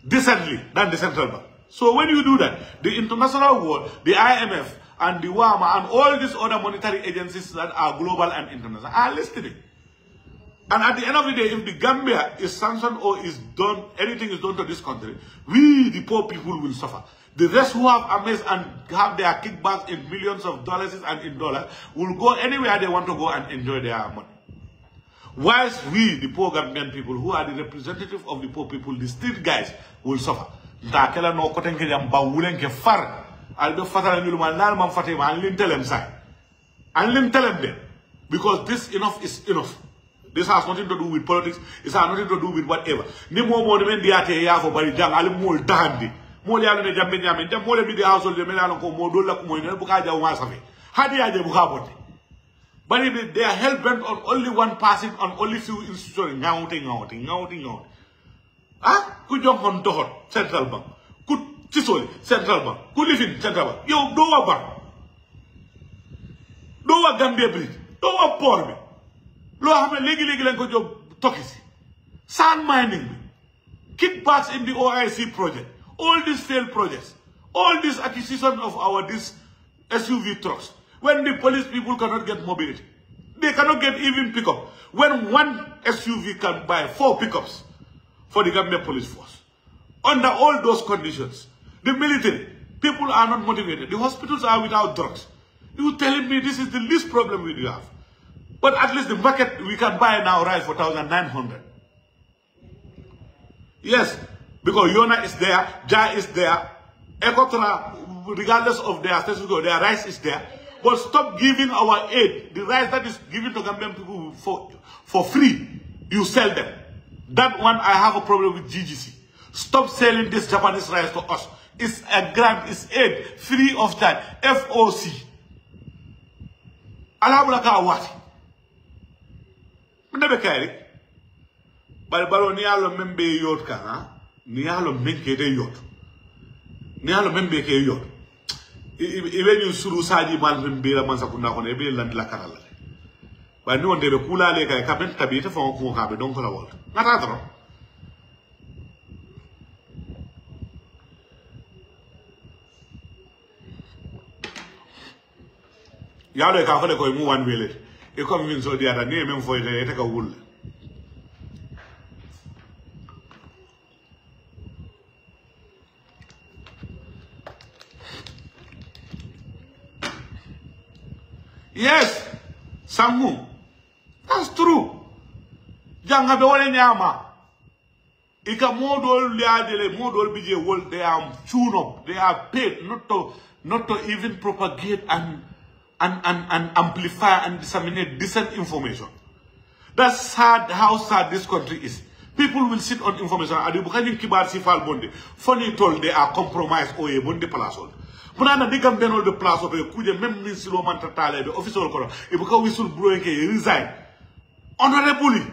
A: decently than the central bank. So when you do that, the international world, the IMF, and the WAMA, and all these other monetary agencies that are global and international are listening. And at the end of the day, if the Gambia is sanctioned or is done, anything is done to this country, we, the poor people, will suffer. The rest who have amassed and have their kickbacks in millions of dollars and in dollars will go anywhere they want to go and enjoy their money. Whilst we, the poor Gambian people, who are the representative of the poor people, the street guys, will suffer. nda kala no koten ke jam ba wulen ke far al do fatala nyul ma nal mam fatima an lin telem say an lin telem de because this enough is enough. This has nothing to do with politics. It has nothing to do with whatever. Ni mo mo men diate ya fo bari jang ali mol dandi mo le ala ne jambe nyame dem mo le bi di household de mela ko mo do la ko mo ne bu ka jaw ma safi hadi ya je bu ka botte bari they are hell bent on only one person on only few institutions ngawti ah ku jonkon dohot central bank ku tisoli central bank ku lifin central bank yow do wa bank do wa Gambia bridge do wa port bi lo xamne legi lañ ko job tokisi sand mining bi kickbacks in the OIC project, all these failed projects, all this acquisition of our this SUV trucks, when the police people cannot get mobility, they cannot get even pickup. When one SUV can buy 4 pickups for the Gambia police force. Under all those conditions, the military, people are not motivated. The hospitals are without drugs. You telling me this is the least problem we have. But at least the market we can buy now rice for 1,900. Yes, because Yona is there, Jai is there, Ekotra, regardless of their status, their rice is there. But stop giving our aid, the rice that is given to Gambian people for free. You sell them. That one, I have a problem with GGC. Stop selling this Japanese rice to us. It's a grant, it's aid, free of charge, FOC. Alhamdulillah, what? Never carry. But ni alo membe yot ka ni alo menke de yot ni alo membe ke yot even you suru saji mal membe la mansa kuna ko ne be land la karala ba ni wonde be kula le kay kaben tabite fo ko ka be donc la wol ngata dro ya le ka ko le ko mu wan wele e comme min so diata ni même fo te ka wul. Yes, Samu. That's true. Janga be wale nyama. Ika modol liadele modol bije wol they are tuned up. They are paid not to even propagate and amplify and disseminate decent information. That's sad how sad this country is. People will sit on information. Adi bukani kibar sifal bonde. Funny told they are compromised or a bonde palasol. Munana digam benol be place of a kuje même min silo man tatale be official kono e buka wisul blow ke resign honorably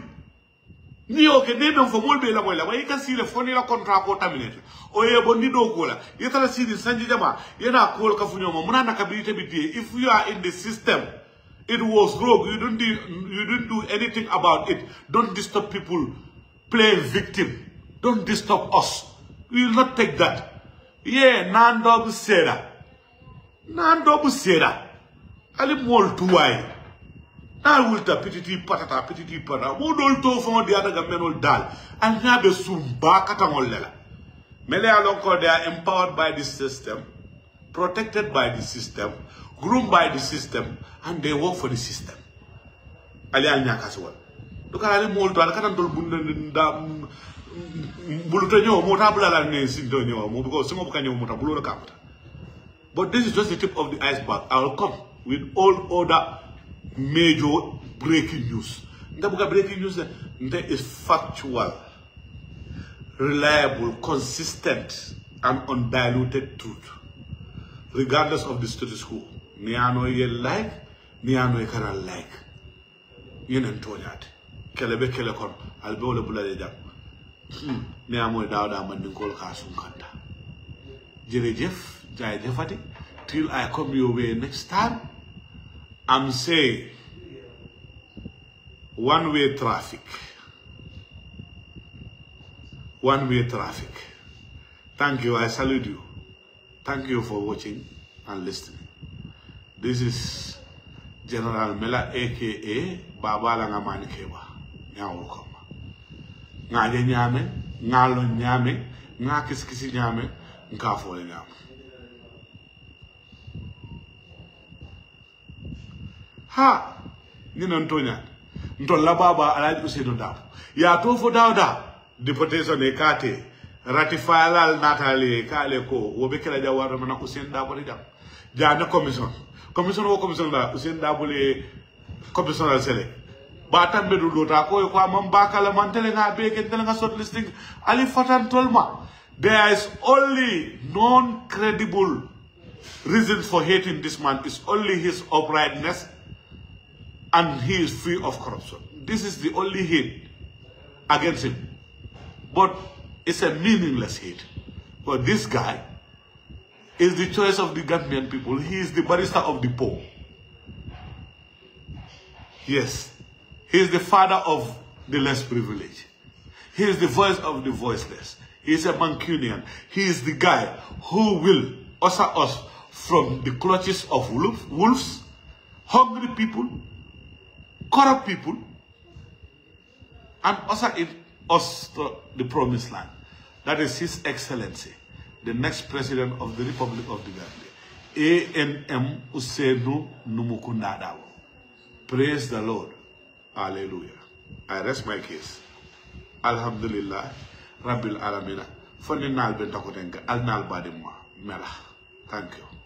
A: ni o ke dem fo molbe la moy la way ka sile foni la contrat ko terminate o ye bondi do ko la yetala sidi sanji jama yena ko ka funyo mo munana ka bi tebi if you are in the system it was rogue you didn't do anything about it. Don't disturb people playing victim. Don't disturb us. We will not take that. Yeah, Nando Busera. Nando Busera. Ali mol tuwai. Na wulta pititi patata. Modol to fon di ata gamenol dal. Al nyabe sumba katangol lela. Mele alonko they are empowered by the system, protected by the system, groomed by the system, and they work for the system. Ali al nyakaswal. Duka ali mol to al katantol bunda but this is just the tip of the iceberg. I will come with all other major breaking news. Breaking news there is factual, reliable, consistent, and undiluted truth, regardless of the status quo. Niano ye like, niano ye kana like. Yen Antoniat. Kelebe kelekon, albole bulade jam. Ne amoy dawda man din kol khasum kanta jerejef jay jefati till I come your way next time. I'm saying one-way traffic. Thank you. I salute you. Thank you for watching and listening. This is General Mela aka Baba Langamani Keba Nyawuru Komma. Ngaje nyame, ngalo nyame, ngakiskisi nyame, nkafole nyame. Ha! Nino ntonya. Ntola baba alaji usido dapo. Ya tofo dawda. Deportation ekate. ratify lal natali kale ko wobe kala jawara mana Hussein Dabo jam jana commission wo commission la Hussein Dabo le commission la sele ba tambe du dota ko am bakala man tele nga be ken tele nga shortlisting ali fatan tolma. There is only non-credible reasons for hating this man. It's only his uprightness and he is free of corruption. This is the only hate against him. But it's a meaningless hate. But this guy is the choice of the Gambian people. He is the barrister of the poor. Yes. He is the father of the less privileged. He is the voice of the voiceless. He is a Mancunian. He is the guy who will usher us from the clutches of wolves, hungry people, corrupt people, and usher us to the promised land. That is His Excellency, the next President of the Republic of the Gambia, A.N.M. Usenu Numukundadawo. Praise the Lord. Hallelujah. I rest my case. Alhamdulillah. Rabbil Alamina. Fani nal benta ko tenka al nal badimma mela. Thank you.